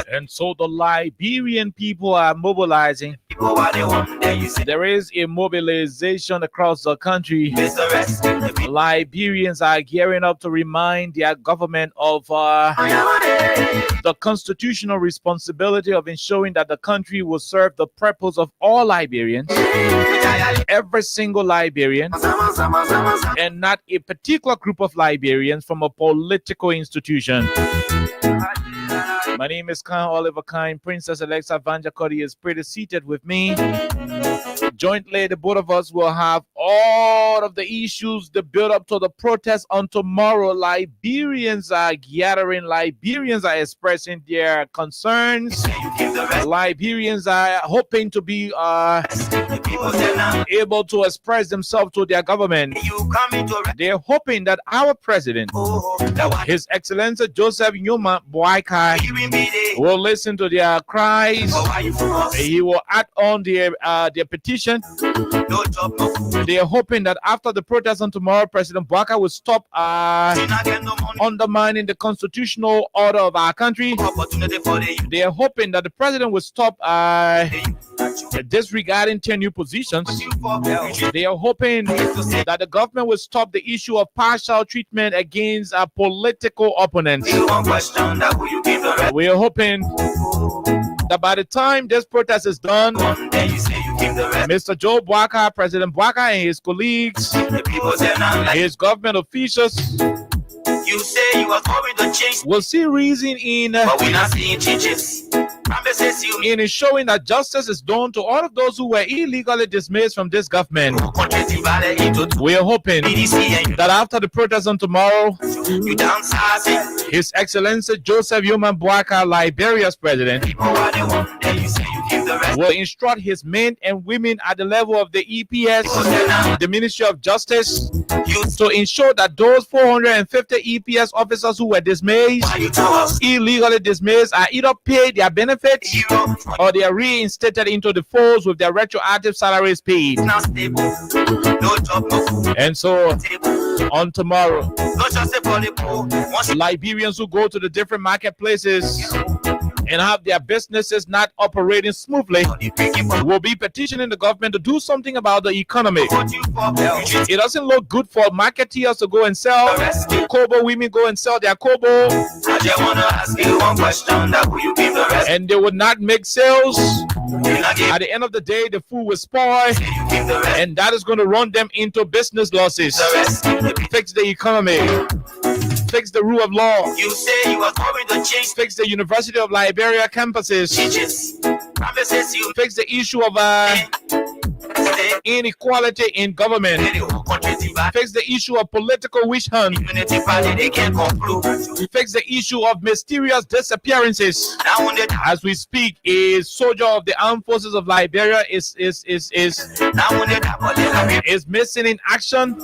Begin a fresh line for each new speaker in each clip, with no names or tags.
And so the Liberian people are mobilizing. There is a mobilization across the country. Liberians are gearing up to remind their government of the constitutional responsibility of ensuring that the country will serve the purpose of all Liberians, every single Liberian, and not a particular group of Liberians from a political institution. My name is Khan Oliver Kine. Princess Alexa Vanja Cody is pretty seated with me. Jointly, the both of us will have all of the issues that build up to the protest on tomorrow. Liberians are gathering. Liberians are expressing their concerns. Liberians are hoping to be able to express themselves to their government. They're hoping that our president, His Excellency Joseph Nyuma Boakai, will listen to their cries. He will act on their petition. They are hoping that after the protest on tomorrow, President Boakai will stop undermining the constitutional order of our country. They are hoping that the president will stop disregarding 10 new positions. They are hoping that the government will stop the issue of partial treatment against political opponents. We are hoping that by the time this protest is done, Mr. Joe Boakai, President Boakai, and his colleagues, his government officials, you say you are going to change. We'll see reason in, but we're not seeing changes. In showing that justice is done to all of those who were illegally dismissed from this government. We are hoping that after the protest on tomorrow, His Excellency Joseph Nyuma Boakai, Liberia's president, will instruct his men and women at the level of the EPS, the Ministry of Justice, to ensure that those 450 EPS officers who were dismissed, illegally dismissed, are either paid their benefits or they are reinstated into the fold with their retroactive salaries paid. And so on tomorrow, Liberians who go to the different marketplaces and have their businesses not operating smoothly will be petitioning the government to do something about the economy. It doesn't look good for marketeers to go and sell Kobo, women go and sell their Kobo, and they would not make sales. At the end of the day, the food will spoil, and that is going to run them into business losses. Fix the economy. Fix the rule of law. You say you are going to change. Fix the University of Liberia campuses. Fix the issue of inequality in government. Fix the issue of political witch hunt. Fix the issue of mysterious disappearances. As we speak, a soldier of the armed forces of Liberia is missing in action.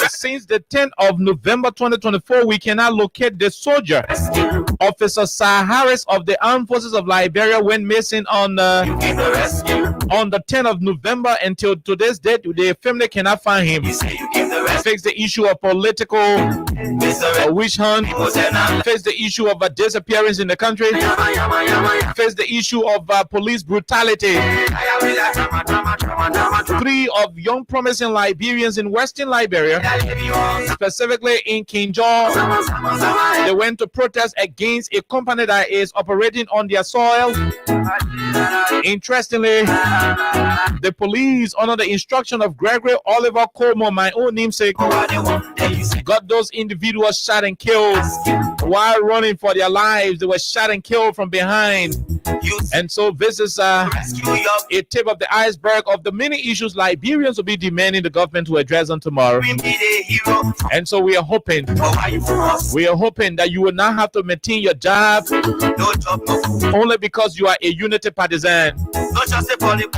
Since the 10th of November 2024, we cannot locate the soldier. Officer Sir Harris of the Armed Forces of Liberia went missing on the 10th of November. Until today's date, the family cannot find him. Fix the issue of political witch hunt. Fix the issue of disappearance in the country. Fix the issue of police brutality. 3 of young promising Liberians in Western Liberia, specifically in Kinjal, they went to protest against a company that is operating on their soil. Interestingly, the police, under the instruction of Gregory Oliver Coleman, my own namesake, got those individuals shot and killed while running for their lives. They were shot and killed from behind. And so this is a tip of the iceberg of the many issues Liberians will be demanding the government to address on tomorrow. And so we are hoping that you will not have to maintain your job only because you are a unity partisan.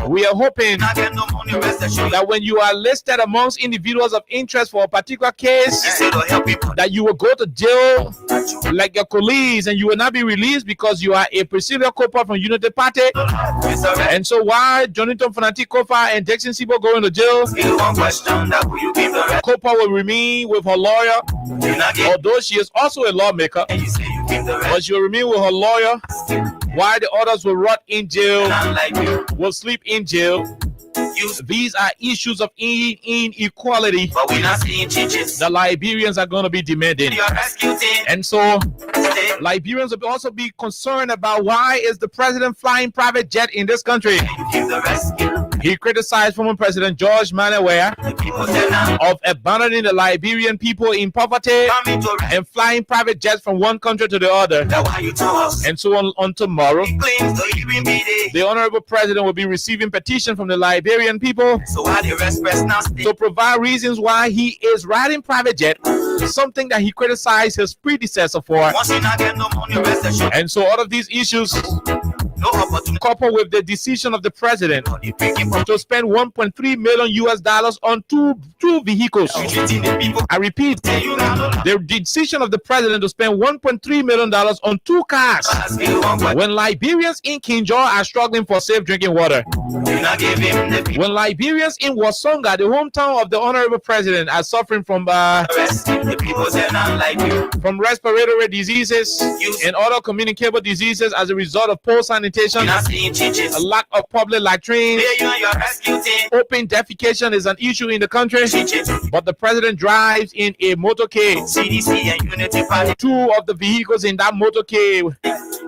We are hoping that when you are listed amongst individuals of interest for a particular case, that you will go to jail like your colleagues and you will not be released because you are a presidial corporate from Unity Party. And so why Jonathan Fanati Kofa and Dixon Sibo going to jail? Kofa will remain with her lawyer, although she is also a lawmaker. but she'll remain with her lawyer while the others will rot in jail, will sleep in jail. These are issues of inequality
But we're not seeing changes.
the Liberians are going to be demanding.
Your rescue team.
And so Liberians will also be concerned about why is the president flying private jet in this country.
You give the rescue.
He criticized former President George Manaweya
The people say now.
of abandoning the Liberian people in poverty
Coming to rescue.
and flying private jets from one country to the other.
That's why you tell us.
And so on tomorrow,
He claims to even be there.
the honorable president will be receiving petition from the Liberian people
So why the rest press now stay?
to provide reasons why he is riding private jet, something that he criticized his predecessor for.
Once you not get no money, rest assured.
And so all of these issues,
No opportunity.
coupled with the decision of the president
The freaking from
to spend 1.3 million US dollars on two vehicles.
treating the people.
I repeat,
Say you not know.
the decision of the president to spend 1.3 million dollars on two cars
Ask you one question.
when Liberians in Kinjor are struggling for safe drinking water.
You not give him the people.
When Liberians in Wasonga, the hometown of the honorable president, are suffering from
Rescue. The people say not like you.
respiratory diseases and other communicable diseases as a result of poor
You're
sanitation,
not seeing changes.
a lack of public latrines,
Here you and your rescue team.
open defecation is an issue in the country.
Changes.
But the president drives in a motorcade.
CDC and Unity Party.
Two of the vehicles in that motorcade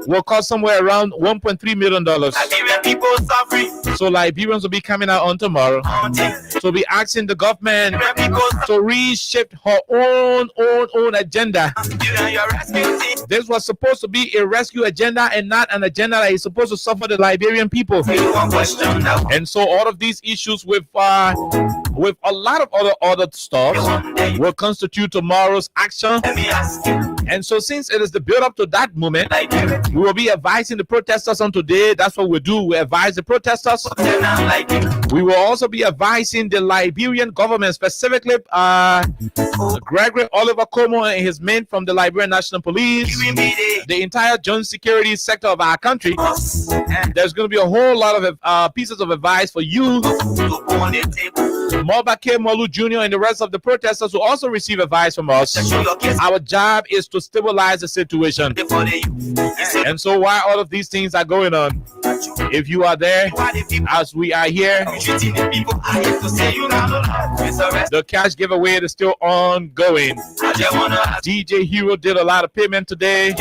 will cost somewhere around $1.3 million.
Liberian people suffering.
So Liberians will be coming out on tomorrow.
Haunting.
So be asking the government
Liberian people
to reshape her own agenda.
you and your rescue team.
This was supposed to be a rescue agenda and not an agenda that is supposed to suffer the Liberian people.
You one question now.
And so all of these issues with a lot of other stuff will constitute tomorrow's action.
Let me ask you.
And so since it is the build up to that moment,
Liberian
we will be advising the protesters on today. That's what we do. We advise the protesters.
say not like you.
We will also be advising the Liberian government, specifically Gregory Oliver Como and his men from the Liberian National Police,
You will be there.
the entire joint security sector of our country.
Us.
There's going to be a whole lot of pieces of advice for you.
To on the table.
Mobake Molu Jr. and the rest of the protesters will also receive advice from us.
Show your kids
Our job is to stabilize the situation.
before they you. You say
And so while all of these things are going on, if you are there,
why the people
as we are here,
you treating the people. I have to say you not know. It's a rest.
the cash giveaway is still ongoing.
I just wanna ask
DJ Hero did a lot of payment today.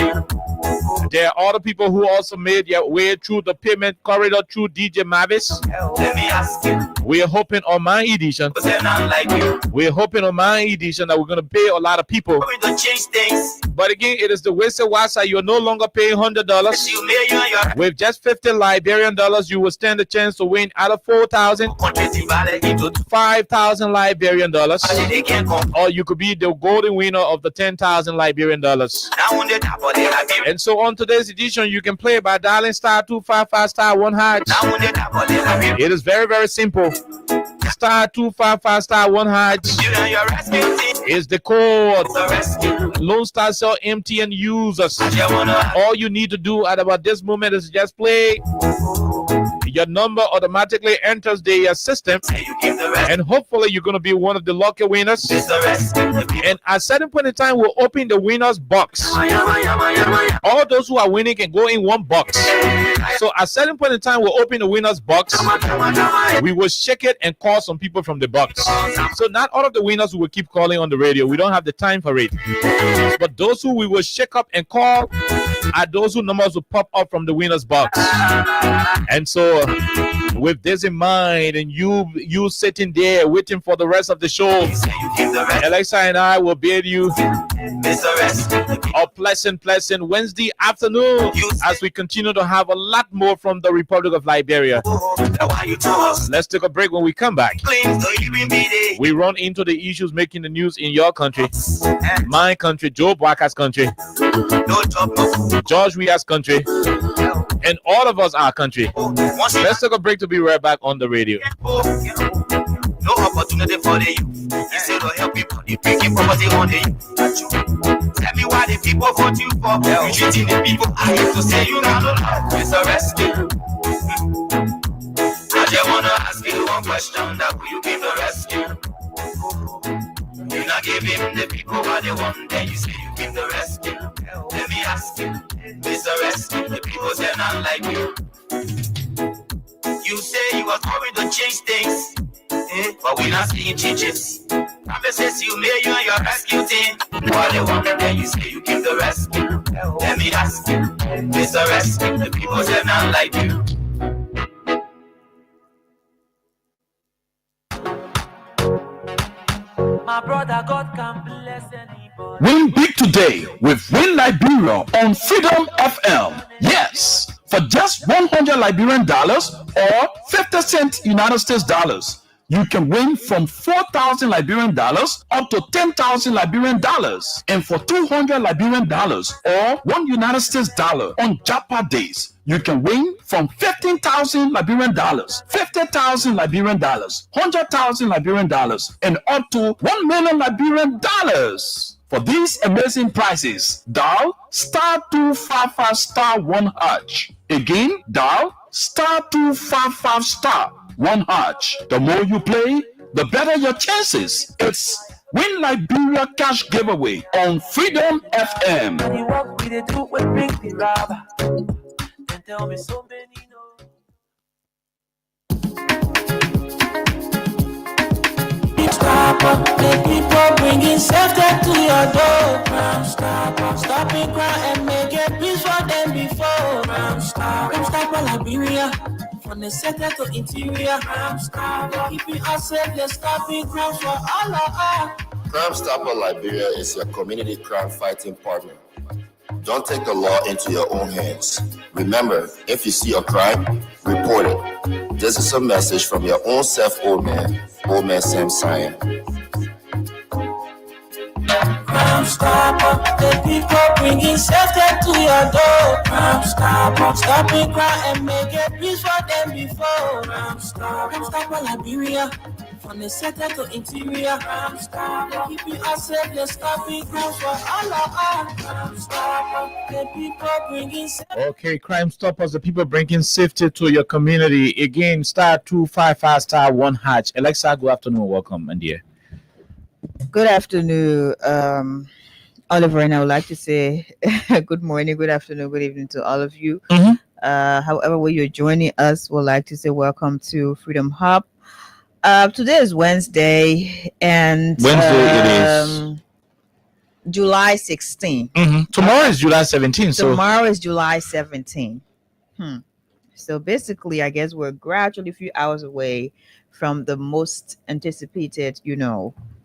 There are other people who also made their way through the payment corridor through DJ Mavis.
let me ask you.
We are hoping on my edition.
Was that not like you?
We're hoping on my edition that we're going to pay a lot of people.
We don't change things.
But again, it is the wasted wasa. You're no longer paying $100.
You may you and your
With just 50 Liberian dollars, you will stand a chance to win out of 4,000,
country valid into
5,000 Liberian dollars.
they can't come.
Or you could be the golden winner of the 10,000 Liberian dollars.
Now on the top of the Liberian.
And so on today's edition, you can play by dialing *255 *1#.
Now on the top of the Liberian.
It is very, very simple. *255 *1#
You and your rescue team.
is the code.
It's a rescue.
Lone Star Cell MTN users.
I just wanna ask
All you need to do at about this moment is just play. Your number automatically enters the system,
say you give the rest.
and hopefully you're going to be one of the lucky winners.
It's a rescue. The people.
And at a certain point in time, we'll open the winner's box.
Maya.
All those who are winning can go in one box. So at a certain point in time, we'll open the winner's box. We will shake it and call some people from the box. So not all of the winners will keep calling on the radio. We don't have the time for it. But those who we will shake up and call are those who numbers will pop up from the winner's box. And so with this in mind, and you sitting there waiting for the rest of the show,
Say you give the rest.
Alexa and I will bid you
It's a rescue. The people.
a pleasant Wednesday afternoon as we continue to have a lot more from the Republic of Liberia.
That's why you tell us.
Let's take a break. When we come back,
Claims to even be there.
we run into the issues making the news in your country, my country, Joe Walker's country,
No job, no food.
George Weah's country, and all of us our country.
Once you
Let's take a break to be right back on the radio.
no opportunity for the youth. Instead of help people, you picking property on the youth. Tell me why the people vote you for. You treating the people. I have to say you not know. It's a rescue. I just wanna ask you one question. That will you give the rescue? You not give him the people what they want, then you say you give the rest. Let me ask you, Mr. Rest, the people say not like you. You say you are coming to change things, but we're not seeing changes. Promises you made you and your rescue team. What they want, then you say you give the rest. Let me ask you, Mr. Rest, the people say not like you.
My brother, God can bless anybody.
Win big today with Win Liberia on Freedom FM. Yes, for just $100 Liberian dollars or 50 cent United States dollars, you can win from 4,000 Liberian dollars up to 10,000 Liberian dollars. And for $200 Liberian dollars or $1 United States dollar on Japa days, you can win from 15,000 Liberian dollars, 50,000 Liberian dollars, 100,000 Liberian dollars, and up to 1 million Liberian dollars. For these amazing prizes, dial *255*1#. Again, dial *255*1#. The more you play, the better your chances. It's Win Liberia Cash Giveaway on Freedom FM.
And you walk with it too, will bring the rubber. Then tell me so many know. Stop up, the people bringing safety to your door. Stop it, cry and make it peace for them before. Stop Liberia, from the center to interior. Keeping us safe, let's stop it, crime for all of us.
Crime Stopper Liberia is your community crime fighting partner. Don't take the law into your own hands. Remember, if you see a crime, report it. This is a message from your own self, old man Sam Cyan.
Crime Stopper, the people bringing safety to your door. Crime Stopper, stopping crime and make it peace for them before. Crime Stopper Liberia, from the center to interior. Crime Stopper, keeping us safe, let's stop it, crime for all of us. Crime Stopper, the people bringing safety.
Okay, Crime Stoppers, the people bringing safety to your community. Again, *255*1#. Alexa, good afternoon, welcome, and dear.
Good afternoon, Oliver, and I would like to say good morning, good afternoon, good evening to all of you. However way you're joining us, we'd like to say welcome to Freedom Hub. Today is Wednesday, and
It is
July 16th.
Tomorrow is July 17th.
Tomorrow is July 17th. So basically, I guess we're gradually a few hours away from the most anticipated,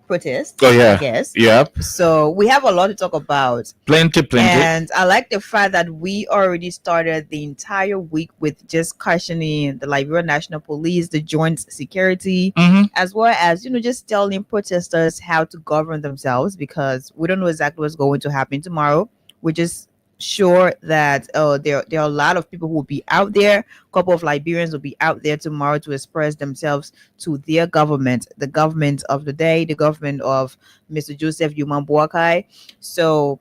protest.
Oh yeah,
I guess.
Yep.
So we have a lot to talk about.
Plenty.
And I like the fact that we already started the entire week with just cautioning the Liberia National Police, the Joint Security, as well as, just telling protesters how to govern themselves, because we don't know exactly what's going to happen tomorrow. We're just sure that there are a lot of people who will be out there. A couple of Liberians will be out there tomorrow to express themselves to their government, the government of the day, the government of Mr. Joseph Yuman Boakai. So,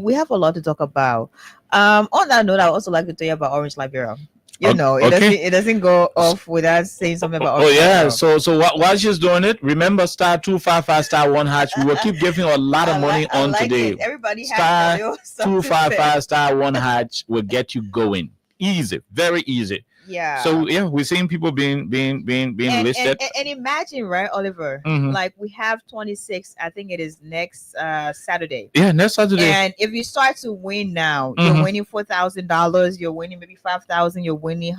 we have a lot to talk about. On that note, I would also like to tell you about Orange Liberia. It doesn't go off without saying something about Orange Liberia.
So while she's doing it, remember *255*1#. We will keep giving a lot of money on today.
Everybody has
*255*1# will get you going. Easy, very easy.
Yeah.
So we're seeing people being listed.
And imagine, right, Oliver? Like we have 26. I think it is next Saturday.
Yeah, next Saturday.
And if you start to win now, you're winning $4,000. You're winning maybe $5,000. You're winning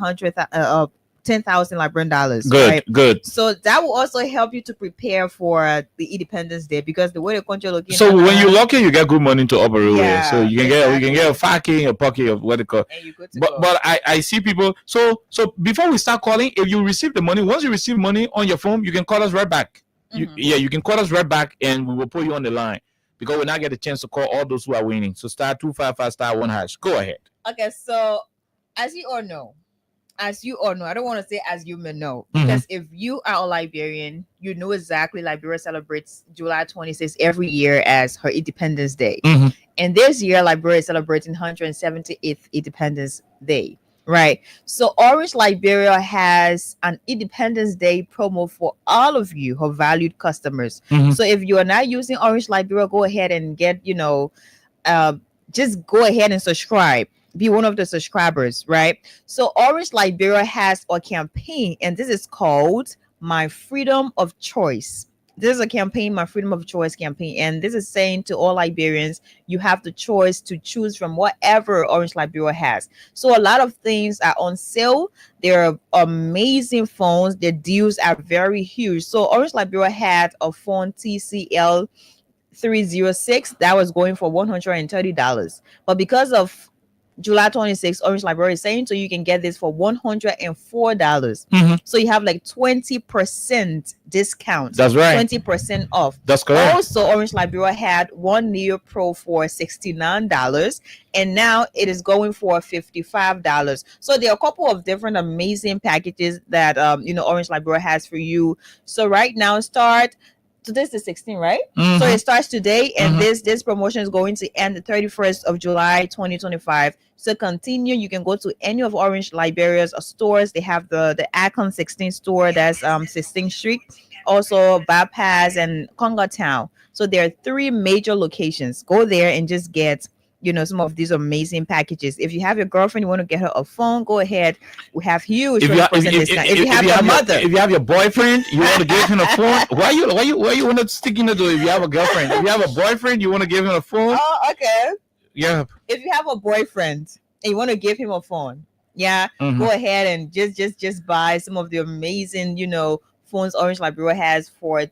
10,000 Liberian dollars.
Good.
So that will also help you to prepare for the Independence Day, because the way the country looking.
So when you lock in, you get good money to operate.
Yeah,
so you can get a $5K, a pocket of what they call.
And you go to
but I see people. So before we start calling, if you receive the money, once you receive money on your phone, you can call us right back. You can call us right back, and we will put you on the line, because we'll not get a chance to call all those who are winning. So *255*1#. Go ahead.
Okay, so as you all know, I don't want to say as you may know, because if you are a Liberian, you know exactly Liberia celebrates July 26th every year as her Independence Day. And this year, Liberia is celebrating 178th Independence Day. Right. So Orange Liberia has an Independence Day promo for all of you, her valued customers.
Mhm.
So if you are not using Orange Liberia, go ahead and get, uh, just go ahead and subscribe. Be one of the subscribers, right? So Orange Liberia has a campaign, and this is called My Freedom of Choice. This is a campaign, My Freedom of Choice campaign, and this is saying to all Liberians, you have the choice to choose from whatever Orange Liberia has. So a lot of things are on sale. They're amazing phones. The deals are very huge. So Orange Liberia had a phone TCL 306 that was going for $130, but because of July 26th, Orange Library is saying so you can get this for $104.
Mhm.
So you have like 20% discount.
That's right.
20% off.
That's correct.
Also, Orange Library had one Neo Pro for $69, and now it is going for $55. So there are a couple of different amazing packages that Orange Library has for you. So right now, today's the 16th, right?
Mhm.
So it starts today, and
Mhm.
this promotion is going to end the 31st of July 2025. So continue, you can go to any of Orange Liberia's stores. They have the Akon 16 store, that's 16th Street, also Bypass and Conga Town. So there are three major locations. Go there and just get some of these amazing packages. If you have your girlfriend, you want to get her a phone, go ahead. We have huge 20% discount. If you have your mother,
if you have your boyfriend, you want to give him a phone. Why you want to stick in the door? If you have a girlfriend, if you have a boyfriend, you want to give him a phone.
oh, okay.
Yeah.
If you have a boyfriend and you want to give him a phone, yeah,
Mhm.
go ahead and just buy some of the amazing, phones Orange Liberia has for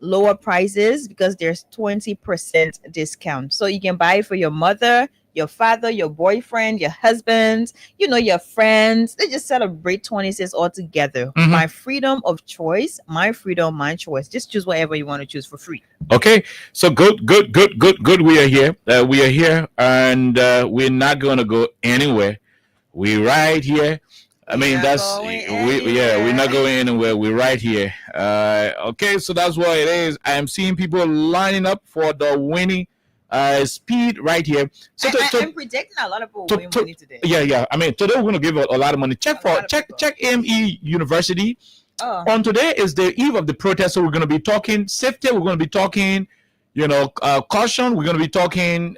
lower prices, because there's 20% discount. So you can buy it for your mother, your father, your boyfriend, your husband, your friends. They just celebrate 26 all together.
Mhm.
My freedom of choice, my freedom, my choice. Just choose whatever you want to choose for free.
Okay, so good. We are here. And we're not going to go anywhere. We're right here. I
We're
mean,
not
that's
going
we're not
anywhere.
going anywhere. We're right here. Okay, so that's what it is. I am seeing people lining up for the winning speed right here. So
I'm predicting a lot of people
to-
win
to-
money today.
yeah. I mean, today we're going to give a lot of money. Check AME University.
Oh,
On today is the eve of the protest, so we're going to be talking safety. We're going to be talking, caution. We're going to be talking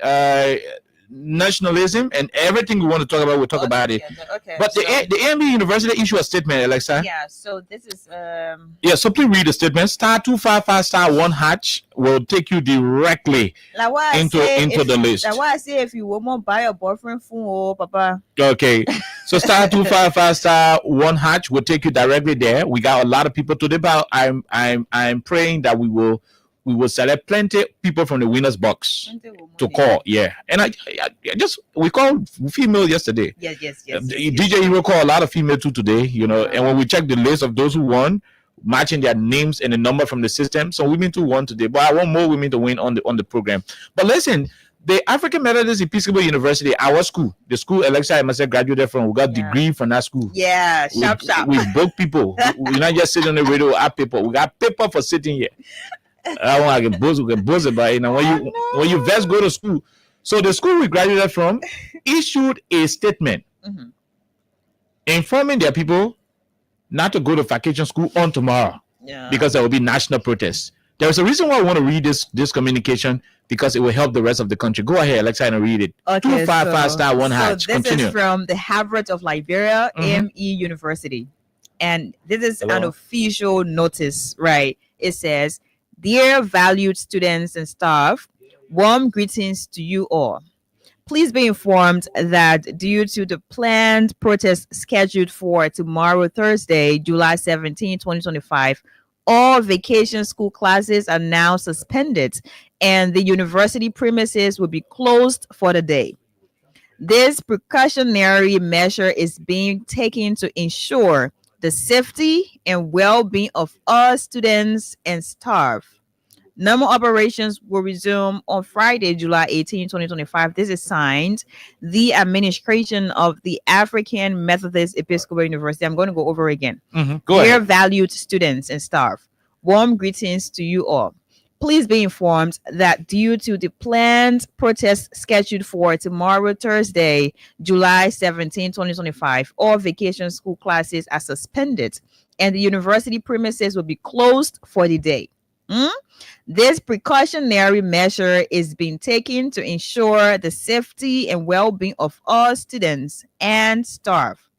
nationalism, and everything we want to talk about. We'll talk about it.
Okay.
But the AMB University issue a statement, Alexa.
Yeah. So this is
Yeah, so please read the statement. *255*1# will take you directly
like what I
into
say,
the list.
Like what I say, if you want to buy a boyfriend phone, oh papa.
Okay, so *255*1# will take you directly there. We got a lot of people today, but I'm praying that we will select plenty people from the winners box to call. Yeah, and I just we called female yesterday.
Yes.
DJ Hero called a lot of female too today. And when we check the list of those who won, matching their names and the number from the system, so women too won today. But I want more women to win on the program. But listen. The African Methodist Episcopal University, our school, the school Alexa I myself graduated from, we got degree from that school.
Yeah, sharp.
We book people. We're not just sitting on the radio. Our paper. We got paper for sitting here. I want to get buzz about it. Now when you first go to school, so the school we graduated from issued a statement informing their people not to go to vacation school on tomorrow because there will be national protests. There's a reason why I want to read this communication, because it will help the rest of the country. Go ahead, Alexa, and read it.
Okay,
255*1#.
So this is from the Harvard of Liberia, AME University. And this is an official notice, right? It says, "Dear valued students and staff, warm greetings to you all. Please be informed that due to the planned protest scheduled for tomorrow, Thursday, July 17, 2025, all vacation school classes are now suspended, and the university premises will be closed for the day. This precautionary measure is being taken to ensure the safety and well-being of all students and staff. Normal operations will resume on Friday, July 18, 2025. This is signed the administration of the African Methodist Episcopal University." I'm going to go over again.
Go
Dear
ahead.
valued students and staff, warm greetings to you all. Please be informed that due to the planned protest scheduled for tomorrow, Thursday, July 17, 2025, all vacation school classes are suspended and the university premises will be closed for the day. This precautionary measure is being taken to ensure the safety and well-being of all students and staff.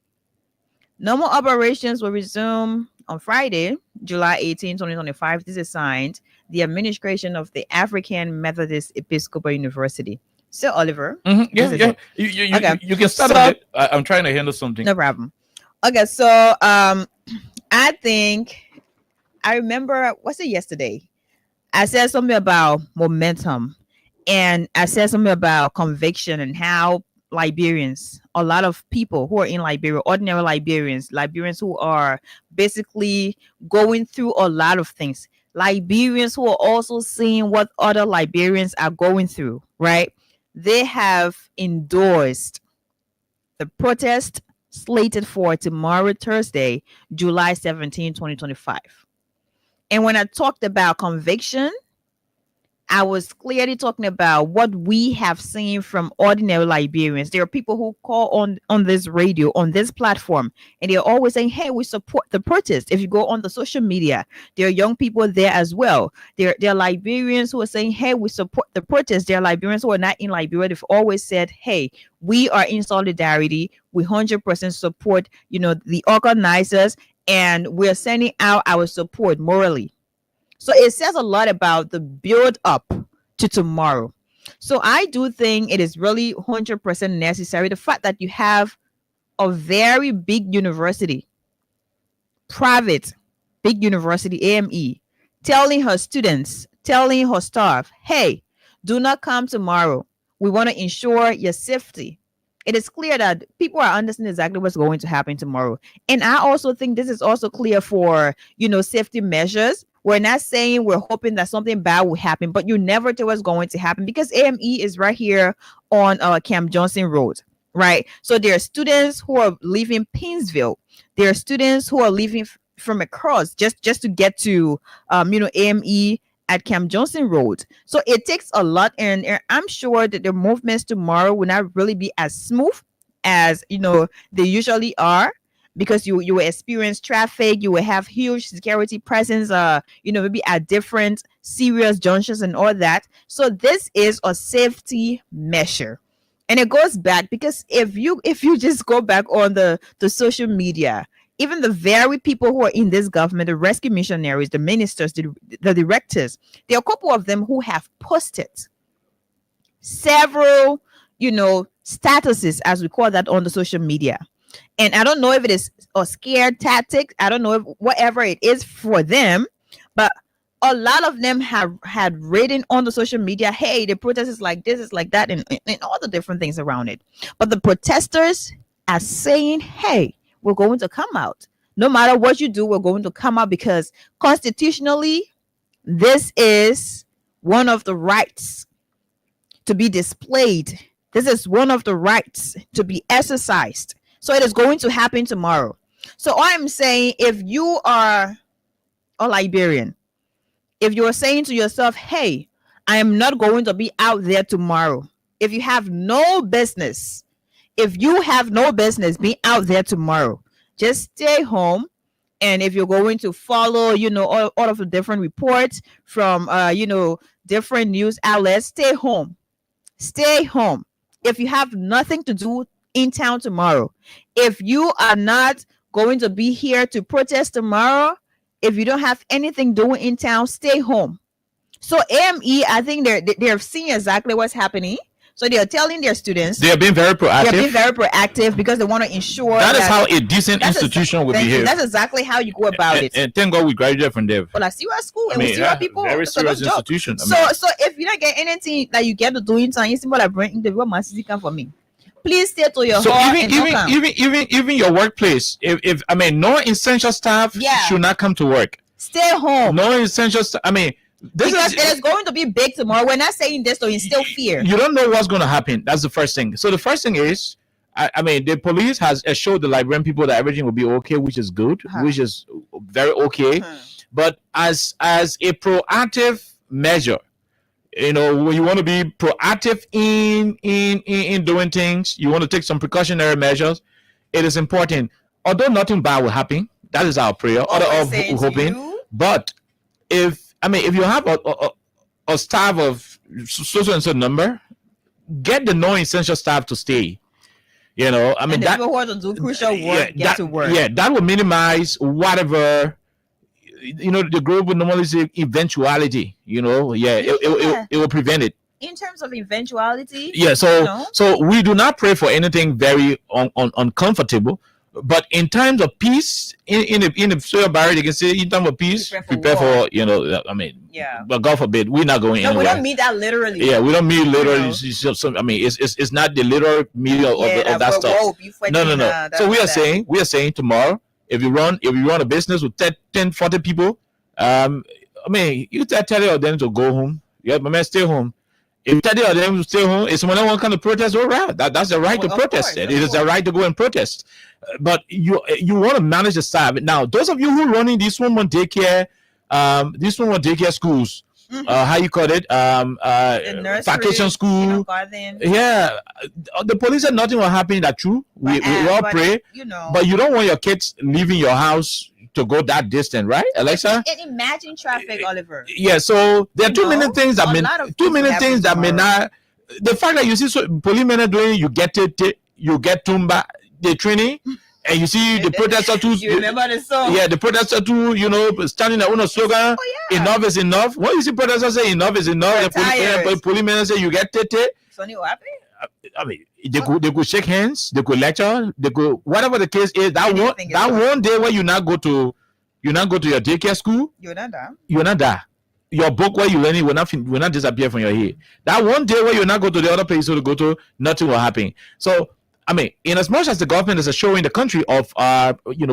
Normal operations will resume on Friday, July 18, 2025. This is signed the administration of the African Methodist Episcopal University. So, Oliver.
Yeah.
Okay.
You can start on it. I'm trying to handle something.
No problem. Okay, so I think I remember, was it yesterday? I said something about momentum, and I said something about conviction and how Liberians, a lot of people who are in Liberia, ordinary Liberians who are basically going through a lot of things, Liberians who are also seeing what other Liberians are going through, right? They have endorsed the protest slated for tomorrow, Thursday, July 17, 2025. And when I talked about conviction, I was clearly talking about what we have seen from ordinary Liberians. There are people who call on this radio, on this platform, and they're always saying, hey, we support the protest. If you go on the social media, there are young people there as well. There are Liberians who are saying, hey, we support the protest. There are Liberians who are not in Liberia. They've always said, hey, we are in solidarity. We 100% support, the organizers, and we're sending out our support morally. So it says a lot about the build up to tomorrow. So I do think it is really 100% necessary. The fact that you have a very big university, private, big university, AME, telling her students, telling her staff, hey, do not come tomorrow. We want to ensure your safety. It is clear that people are understanding exactly what's going to happen tomorrow. And I also think this is also clear for, safety measures. We're not saying we're hoping that something bad will happen, but you never tell what's going to happen because AME is right here on Camp Johnson Road, right? So there are students who are leaving Pinsville. There are students who are leaving from across just to get to, AME at Camp Johnson Road. So it takes a lot, and I'm sure that the movements tomorrow will not really be as smooth as, they usually are. Because you will experience traffic, you will have huge security presence, maybe at different serious junctions and all that. So this is a safety measure, and it goes back because if you just go back on the social media, even the very people who are in this government, the rescue missionaries, the ministers, the directors, there are a couple of them who have posted several, statuses, as we call that, on the social media. And I don't know if it is a scare tactic. I don't know if whatever it is for them, but a lot of them had written on the social media, hey, the protest is like this, is like that, and all the different things around it. But the protesters are saying, hey, we're going to come out. No matter what you do, we're going to come out because constitutionally, this is one of the rights to be displayed. This is one of the rights to be exercised. So it is going to happen tomorrow. So I'm saying, if you are a Liberian, if you are saying to yourself, hey, I am not going to be out there tomorrow. If you have no business being out there tomorrow, just stay home. And if you're going to follow, all of the different reports from, different news outlets, stay home. Stay home. If you have nothing to do in town tomorrow, if you are not going to be here to protest tomorrow, if you don't have anything doing in town, stay home. So AME, I think they're seeing exactly what's happening. So they are telling their students,
they are being very
proactive because they want to ensure
that is how a decent institution will behave.
That's exactly how you go about it.
And thank God we graduated from there.
Well, I see you at school, and we see our people.
Very serious institution.
So if you don't get anything that you get to do in time, you see what I bring the real city come for me. Please stay to your home.
Even your workplace. If non-essential staff should not come to work.
Stay home.
Non-essential staff.
Because it is going to be big tomorrow. We're not saying this to instill fear.
You don't know what's going to happen. That's the first thing. So the first thing is, the police has assured the Liberian people that everything will be okay, which is good, which is very okay. But as a proactive measure. You know, when you want to be proactive in doing things, you want to take some precautionary measures. It is important. Although nothing bad will happen, that is our prayer. Hoping. But if you have a staff of so and so number, get the non-essential staff to stay. You know, I mean,
and
that
people who want to do crucial work get to work.
Yeah, that will minimize whatever. You know, the group would normally say eventuality. You know, it will prevent it.
In terms of eventuality,
so we do not pray for anything very uncomfortable. But in times of peace, in the soil barrier, you can say in times of peace, prepare for But God forbid, we're not going anywhere.
We don't mean that literally.
Yeah, we don't mean literally. It's not the literal meaning of that stuff. No. So we are saying tomorrow, if you run a business with 10, 40 people, you tell your them to go home. Yeah, my man, stay home. If 30 of them stay home, if someone else kind of protest, all right, that's the right to protest. It is the right to go and protest. But you want to manage the staff. Now, those of you who are running this one daycare schools, how you call it, vacation school, the police said nothing will happen. That's true. We all pray, but you don't want your kids leaving your house to go that distance, right, Alexa?
And imagine traffic, Oliver.
Yeah, so there are too many things that may not. The fact that you see policemen are doing, you get Tumba, the training, and you see the protester too.
You remember the song?
Yeah, the protester too. You know, standing there on a slogan. Enough is enough. When you see protesters say enough is enough, the policemen say you get Tete.
Sonny, what happened?
I mean, they could shake hands, they could lecture, they could whatever the case is. That one day where you not go to your daycare school, you're not there. Your book where you learning will not disappear from your head. That one day where you not go to the other place to go to, nothing will happen. So in as much as the government is assuring the country of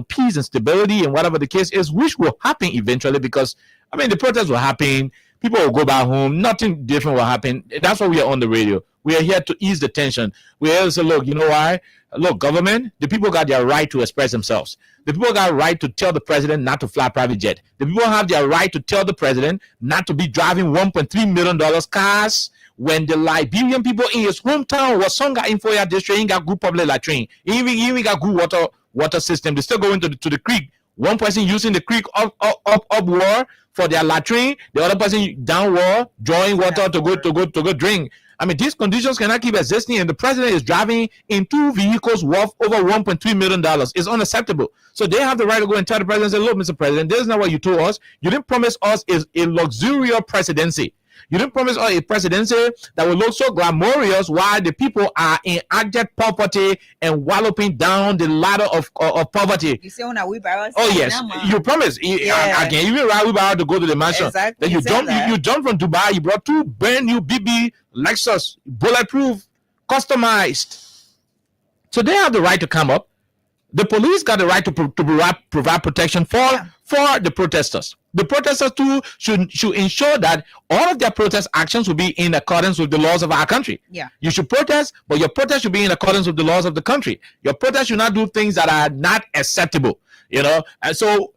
peace and stability and whatever the case is, which will happen eventually, because the protests will happen, people will go back home, nothing different will happen. That's why we are on the radio. We are here to ease the tension. We are here to say, look, you know why? Look, government, the people got their right to express themselves. The people got a right to tell the president not to fly private jet. The people have their right to tell the president not to be driving $1.3 million cars when the Liberian people in his hometown was Songa Info district, ain't got good public latrine. Even got good water system. They still going to the creek. One person using the creek upward for their latrine, the other person downward drawing water to go drink. These conditions cannot keep existing, and the president is driving in 2 vehicles worth over $1.3 million. It's unacceptable. So they have the right to go and tell the president, say, look, Mr. President, this is not what you told us. You didn't promise us a luxurious presidency. You didn't promise us a presidency that will look so glamorous while the people are in abject poverty and wallowing down the ladder of poverty.
You say on a wheelbarrow?
Oh, yes. You promised. I can even ride wheelbarrow to go to the mansion.
Exactly.
Then you jumped from Dubai. You brought 2 brand new BB Lexus, bulletproof, customized. So they have the right to come up. The police got the right to provide protection for the protesters. The protesters too should ensure that all of their protest actions will be in accordance with the laws of our country. Yeah. You should protest, but your protest should be in accordance with the laws of the country. Your protest should not do things that are not acceptable. And so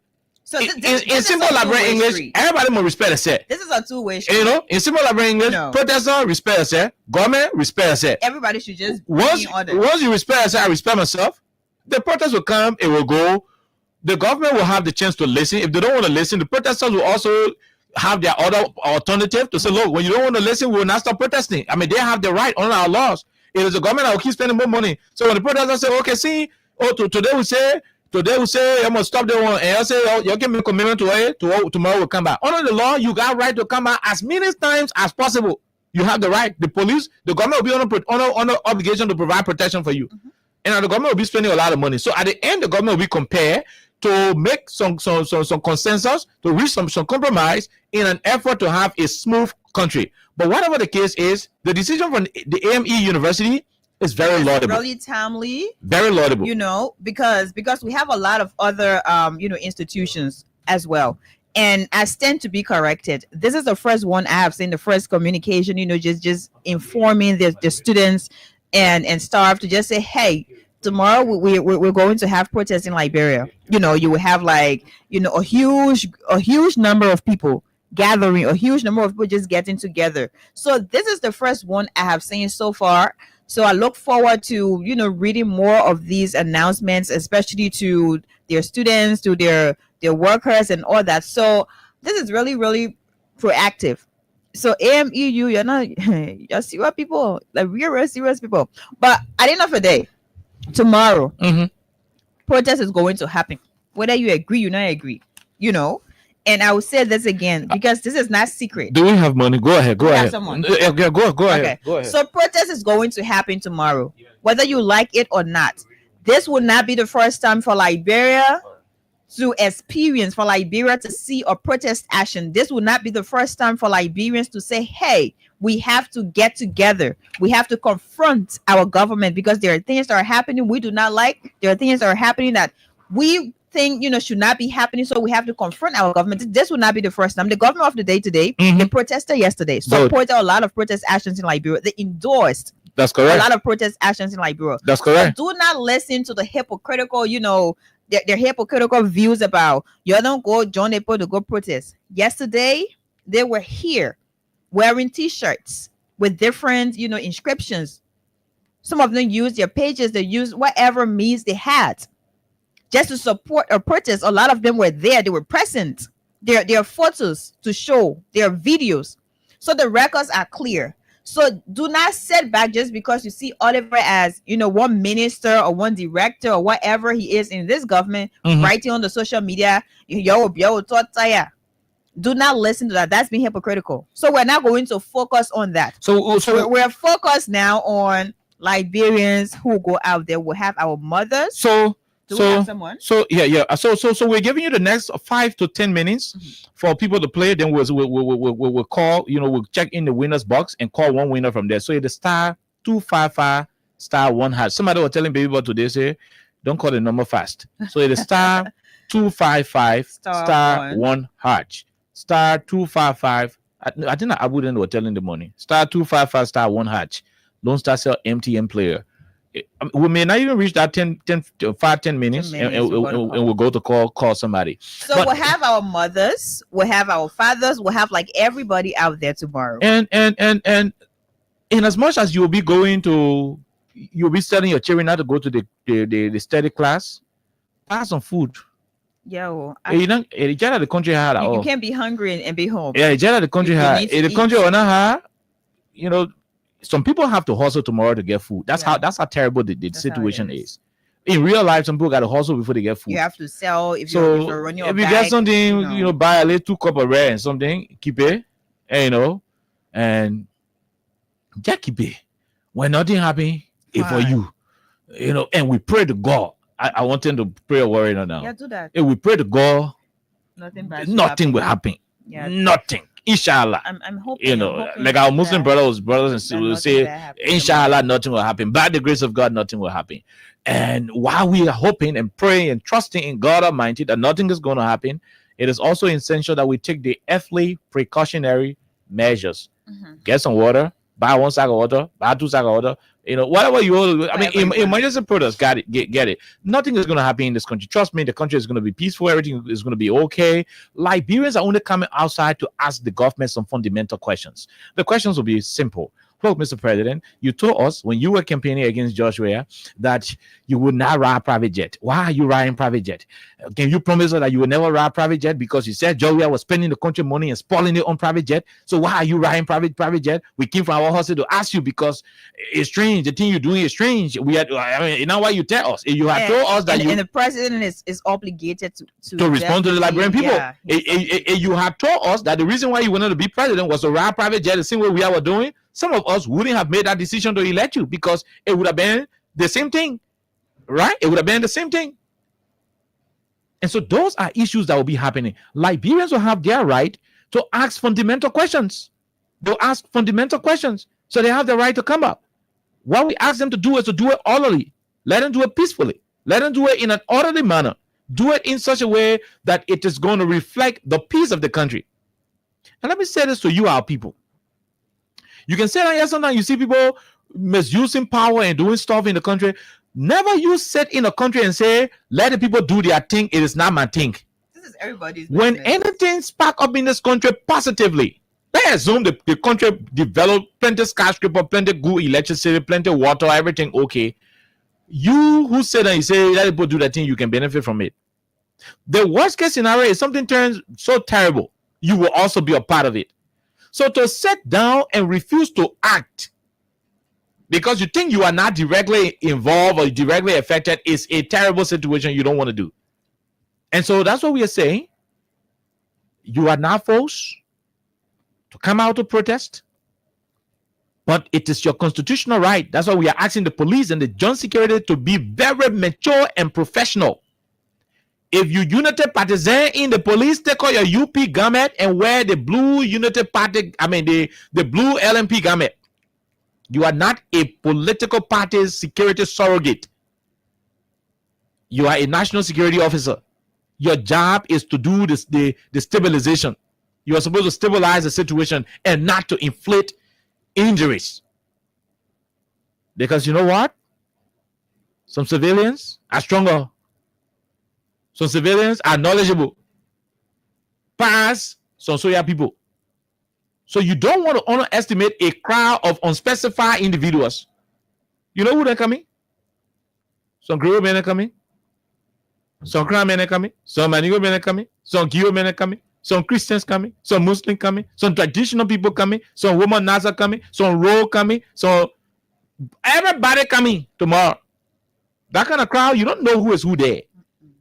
in simple elaborate English, everybody must respect themselves.
This is a two-way street.
In simple elaborate English, protesters respect themselves, government respect themselves.
Everybody should just
once you respect yourself, I respect myself. The protest will come, it will go. The government will have the chance to listen. If they don't want to listen, the protesters will also have their other alternative to say, look, when you don't want to listen, we will not stop protesting. They have the right on our laws. It is the government that will keep spending more money. So when the protesters say, okay, see, today we say, I'm going to stop the one, and I say, you give me a commitment to it, tomorrow we'll come back. Under the law, you got right to come back as many times as possible. You have the right. The police, the government will be on an obligation to provide protection for you. Mm-hmm. And the government will be spending a lot of money. So at the end, the government will be compared to make some consensus, to reach some compromise in an effort to have a smooth country. But whatever the case is, the decision from the AME University is very laudable.
Really timely.
Very laudable.
Because we have a lot of other institutions as well. And I stand to be corrected. This is the first one I have seen, the first communication, just informing the students and staff to just say, hey, tomorrow we're going to have protests in Liberia. You will have a huge number of people gathering, a huge number of people just getting together. So this is the first one I have seen so far. So I look forward to, reading more of these announcements, especially to their students, to their workers and all that. So this is really, really proactive. So AMEU, you're not, you're serious people, like real serious people. But at the end of the day, tomorrow, protest is going to happen. Whether you agree, you not agree, And I will say this again because this is not secret.
Do we have money? Go ahead. Go ahead.
Someone.
Go ahead. Go ahead.
So protest is going to happen tomorrow, whether you like it or not. This will not be the first time for Liberia to experience, for Liberia to see a protest action. This will not be the first time for Liberians to say, hey, we have to get together. We have to confront our government because there are things that are happening we do not like. There are things that are happening that we think should not be happening, so we have to confront our government. This will not be the first time. The government of the day today, they protested yesterday, supported a lot of protest actions in Liberia. They endorsed
That's correct.
a lot of protest actions in Liberia.
That's correct.
So do not listen to the hypocritical, their hypocritical views about you don't go join people to go protest. Yesterday they were here wearing t-shirts with different inscriptions. Some of them used their pages, they used whatever means they had just to support a protest. A lot of them were there, they were present. Their photos to show, their videos. So the records are clear. So do not sit back just because you see Oliver as one minister or one director or whatever he is in this government writing on the social media. Do not listen to that. That's being hypocritical. So we're not going to focus on that.
So
we're focused now on Liberians who go out there. We'll have our mothers.
So
Do we have someone?
So we're giving you the next 5 to 10 minutes for people to play. Then we'll call. We'll check in the winners box and call one winner from there. So it's the *255 *1#. Somebody was telling baby about today, say don't call the number fast. So it's the *255 *1#. *255. I think I wouldn't were telling the money. *255 *1#. Don't start sell MTN player. We may not even reach that 10 minutes, and we'll go to call somebody.
So we'll have our mothers, we'll have our fathers, we'll have like everybody out there tomorrow.
And in as much as you'll be telling your children not to go to the study class, buy some food.
Yo,
the country had
you can't be hungry and be home.
Yeah, the country had the country or not, some people have to hustle tomorrow to get food. That's how terrible the situation is. In real life, some people got to hustle before they get food.
You have to sell if
you're
running your
if you get something, buy a little 2 cup of red and something, keep it, and just keep it. When nothing happen, it's for you, and we pray to God. I want them to pray a warrior now.
Yeah, do that.
If we pray to God,
nothing
will happen.
Yeah,
nothing. Inshallah.
I'm hoping.
Like our Muslim brothers and sisters will say, Inshallah, nothing will happen. By the grace of God, nothing will happen. And while we are hoping and praying and trusting in God Almighty that nothing is going to happen, it is also essential that we take the earthly precautionary measures. Get some water, buy 1 sack of water, buy 2 sack of water. Whatever you order. I mean, emergency products, got it, get it. Nothing is going to happen in this country. Trust me, the country is going to be peaceful. Everything is going to be okay. Liberians are only coming outside to ask the government some fundamental questions. The questions will be simple. Look, Mr. President, you told us when you were campaigning against Joshua that you would not ride private jet. Why are you riding private jet? Can you promise us that you will never ride private jet because you said Joshua was spending the country money and spoiling it on private jet? So why are you riding private jet? We came from our hustle to ask you because it's strange. The thing you're doing is strange. Now why you tell us? You have told us that
and the president is obligated
to respond to the Liberian people. You have told us that the reason why you wanted to be president was to ride private jet the same way we are doing. Some of us wouldn't have made that decision to elect you because it would have been the same thing, right? It would have been the same thing. And so those are issues that will be happening. Liberians will have their right to ask fundamental questions. They'll ask fundamental questions. So they have the right to come up. What we ask them to do is to do it orderly. Let them do it peacefully. Let them do it in an orderly manner. Do it in such a way that it is going to reflect the peace of the country. And let me say this to you, our people. You can say that yes, sometimes you see people misusing power and doing stuff in the country. Never you sit in a country and say, let the people do their thing. It is not my thing.
This is everybody's
When
business.
anything spark up in this country positively, let's assume the country developed plenty skyscraper, plenty good electricity, plenty water, everything okay. You who said and you say let people do that thing, you can benefit from it. The worst case scenario is something turns so terrible, you will also be a part of it. So to sit down and refuse to act because you think you are not directly involved or directly affected is a terrible situation you don't want to do. And so that's what we are saying. You are not forced to come out to protest, but it is your constitutional right. That's why we are asking the police and the joint security to be very mature and professional. If you unity partisan in the police, take out your UP garment and wear the blue unity party, the blue LMP garment. You are not a political party security surrogate. You are a national security officer. Your job is to do this, the stabilization. You are supposed to stabilize the situation and not to inflict injuries. Because you know what? Some civilians are stronger. Some civilians are knowledgeable. Past some Soya people. So you don't want to underestimate a crowd of unspecified individuals. You know who they're coming? Some Creole men are coming. Some Kra men are coming. Some Manigo men are coming. Some Gio men are coming. Some Christians coming. Some Muslims coming. Some traditional people coming. Some woman Nasa coming. Some Ro coming. So everybody coming tomorrow. That kind of crowd, you don't know who is who there.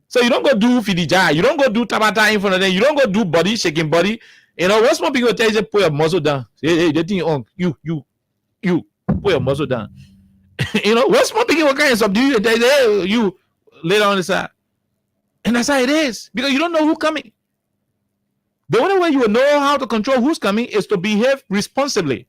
So you don't go do Fidija. You don't go do Tabata in front of them. You don't go do body shaking body. You know, once more people tell you, put your muscle down. Hey, the thing on you, put your muscle down. You know, once more people kind of subdue you, they say, hey, you lay down on the side. And that's how it is. Because you don't know who's coming. The only way you will know how to control who's coming is to behave responsibly.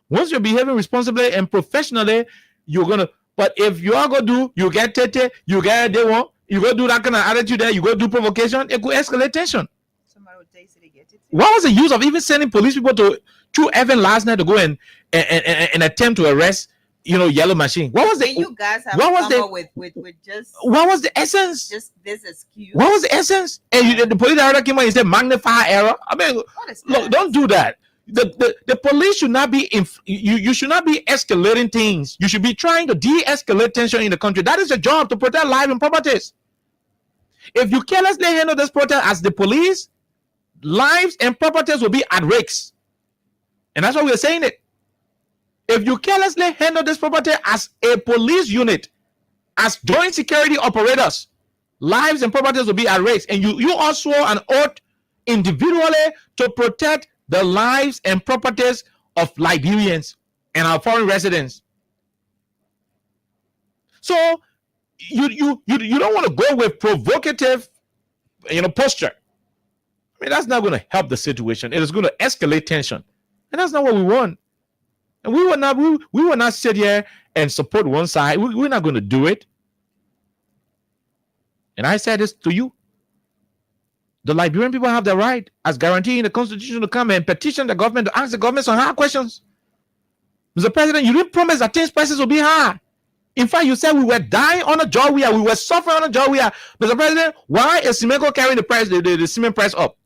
Once you're behaving responsibly and professionally, you're gonna. But if you are gonna do, you get tete, you get they want, you go do that kind of attitude there, you go do provocation, it could escalate tension.
Somebody would taste it, they get it.
What was the use of even sending police people to through Evan last night to go and attempt to arrest, Yellow Machine? What was the?
And you guys have
what was
come
the,
up with just
what was the essence?
Just this excuse.
What was the essence? And the police director came out and said magnify error. I mean, look, don't do that. The police should not be you should not be escalating things. You should be trying to de-escalate tension in the country. That is your job, to protect lives and properties. If you carelessly handle this protest as the police, lives and properties will be at risk. And that's why we're saying it. If you carelessly handle this property as a police unit, as joint security operators, lives and properties will be at risk. And you all swore an oath individually to protect the lives and properties of Liberians and our foreign residents. So you don't want to go with provocative, posture. I mean, that's not going to help the situation. It is going to escalate tension, and that's not what we want. And we will not sit here and support one side. We're not going to do it. And I said this to you. The Liberian people have the right, as guaranteed in the Constitution, to come and petition the government to ask the government some hard questions. Mr. President, you didn't promise that things prices will be high. In fact, you said we were dying on the job we are. We were suffering on the job we are. Mr. President, why is Simeco carrying the price, the cement price up?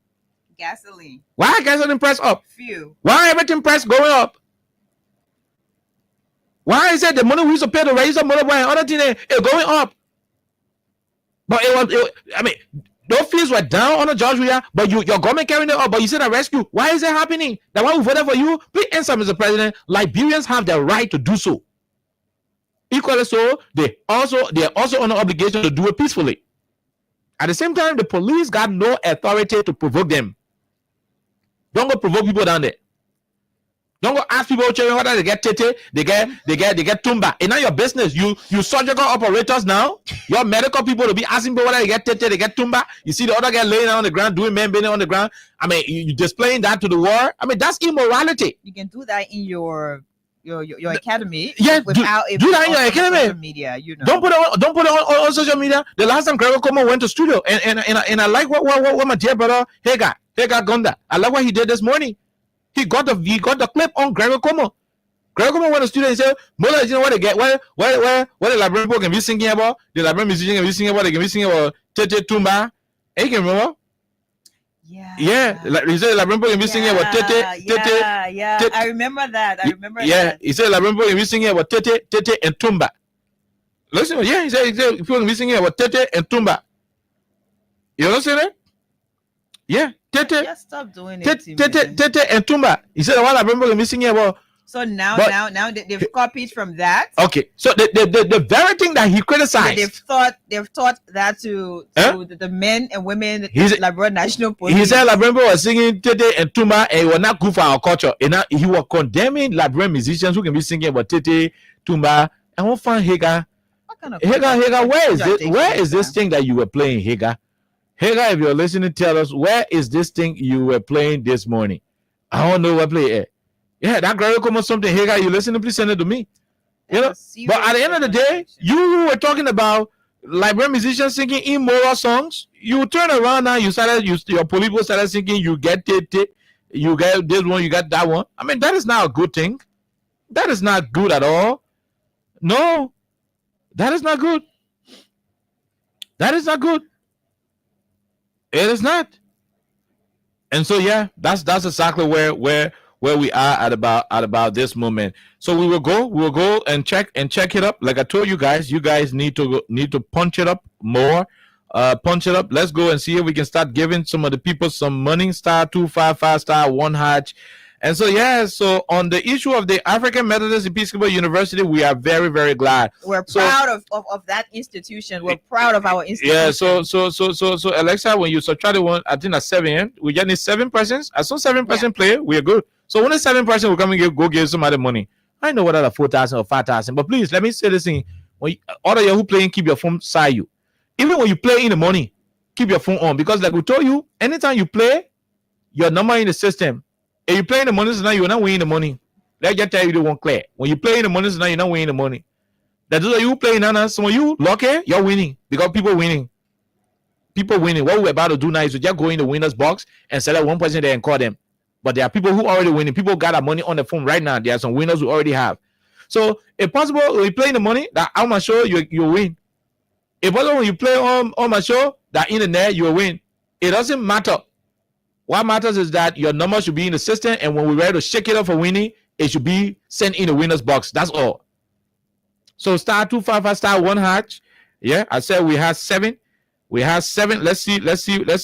Gasoline.
Why gasoline price up?
Fuel.
Why everything price going up? Why is it the money we used to pay to raise up motorbike and other things is going up? But those fees were down on the judge we are, but your government carrying it up, but you said a rescue. Why is it happening? That why we voted for you? Please answer, Mr. President. Liberians have the right to do so. Equally so, they are also on an obligation to do it peacefully. At the same time, the police got no authority to provoke them. Don't go provoke people down there. Don't go ask people whether they get tete, they get tumba. It's not your business. You surgical operators now, your medical people to be asking people whether they get tete, they get tumba. You see the other guy laying on the ground, doing men bending on the ground. I mean, you displaying that to the world. I mean, that's immorality.
You can do that in your academy.
Yeah,
without
do that in your academy.
Social media,
Don't put it on social media. The last time Gregor Como went to studio, and I like what my dear brother Hagar Gonda. I like what he did this morning. He got the clip on Gregor Como. Gregor Como went to studio and said, "Mola, you know what they get? What the Liberian people can be singing about? The Liberian musicians can be singing about. They can be singing about Tete Tumba. And you can remember Yeah, like he said, Labrambo can be singing about tete,
yeah. I remember that.
Yeah, he said Labrambo can be singing about tete and tumba. Listen, yeah, he said people can be singing about tete and tumba. You know what I'm saying? Yeah, tete.
Just stop doing it.
Tete and tumba. He said while Labrambo can be singing about.
So now they've copied from that.
Okay, so the very thing that he criticized,
they've taught that to the men and women. Liberia National Police.
He said Liberia was singing Tete and Tumba, and it was not good for our culture. And he was condemning Liberian musicians who can be singing about Tete, Tumba, and what fun Hagar. Hagar, where is this thing that you were playing, Hagar? Hagar, if you're listening, tell us where is this thing you were playing this morning? I don't know what play it. Yeah, that girl come on something. Hey, guys, you listening? Please send it to me. You know, but at the end of the day, you were talking about Liberian musicians singing immoral songs. You turn around now, your police started singing. You get it, you get this one, you got that one. I mean, that is not a good thing. That is not good at all. No, that is not good. That is not good. It is not. And so, yeah, that's exactly where we are at about this moment. So we will go and check it up. Like I told you guys need to punch it up more. Punch it up. Let's go and see if we can start giving some of the people some money. *255 *1#. And so so on the issue of the African Methodist Episcopal University, we are very, very glad.
We're proud of that institution. We're proud of our institution.
Yeah, so Alexa, when you subtract the one, I think at 7, we just need 7 persons. I saw 7 person play, we are good. So when the 7 person will come and go give somebody money. I know whether 4,000 or 5,000, but please let me say this thing. When all of you who playing, keep your phone beside you. Even when you play in the money, keep your phone on, because like we told you, anytime you play, your number in the system. If you play in the money, so now you're not winning the money. Let's just tell you the one clear. When you play in the money, so now you're not winning the money. That's why you playing now. So when you lucky, you're winning because people winning. People winning. What we're about to do now is to just go in the winner's box and select one person there and call them. But there are people who already winning. People got their money on the phone right now. There are some winners who already have. So if possible, when you play in the money, that on my show you win. If possible, when you play on my show, that in the net you will win. It doesn't matter. What matters is that your number should be in the system, and when we're ready to shake it up for winning, it should be sent in the winner's box. That's all. So *255 *1#. Yeah, I said we have 7. We have 7. Let's see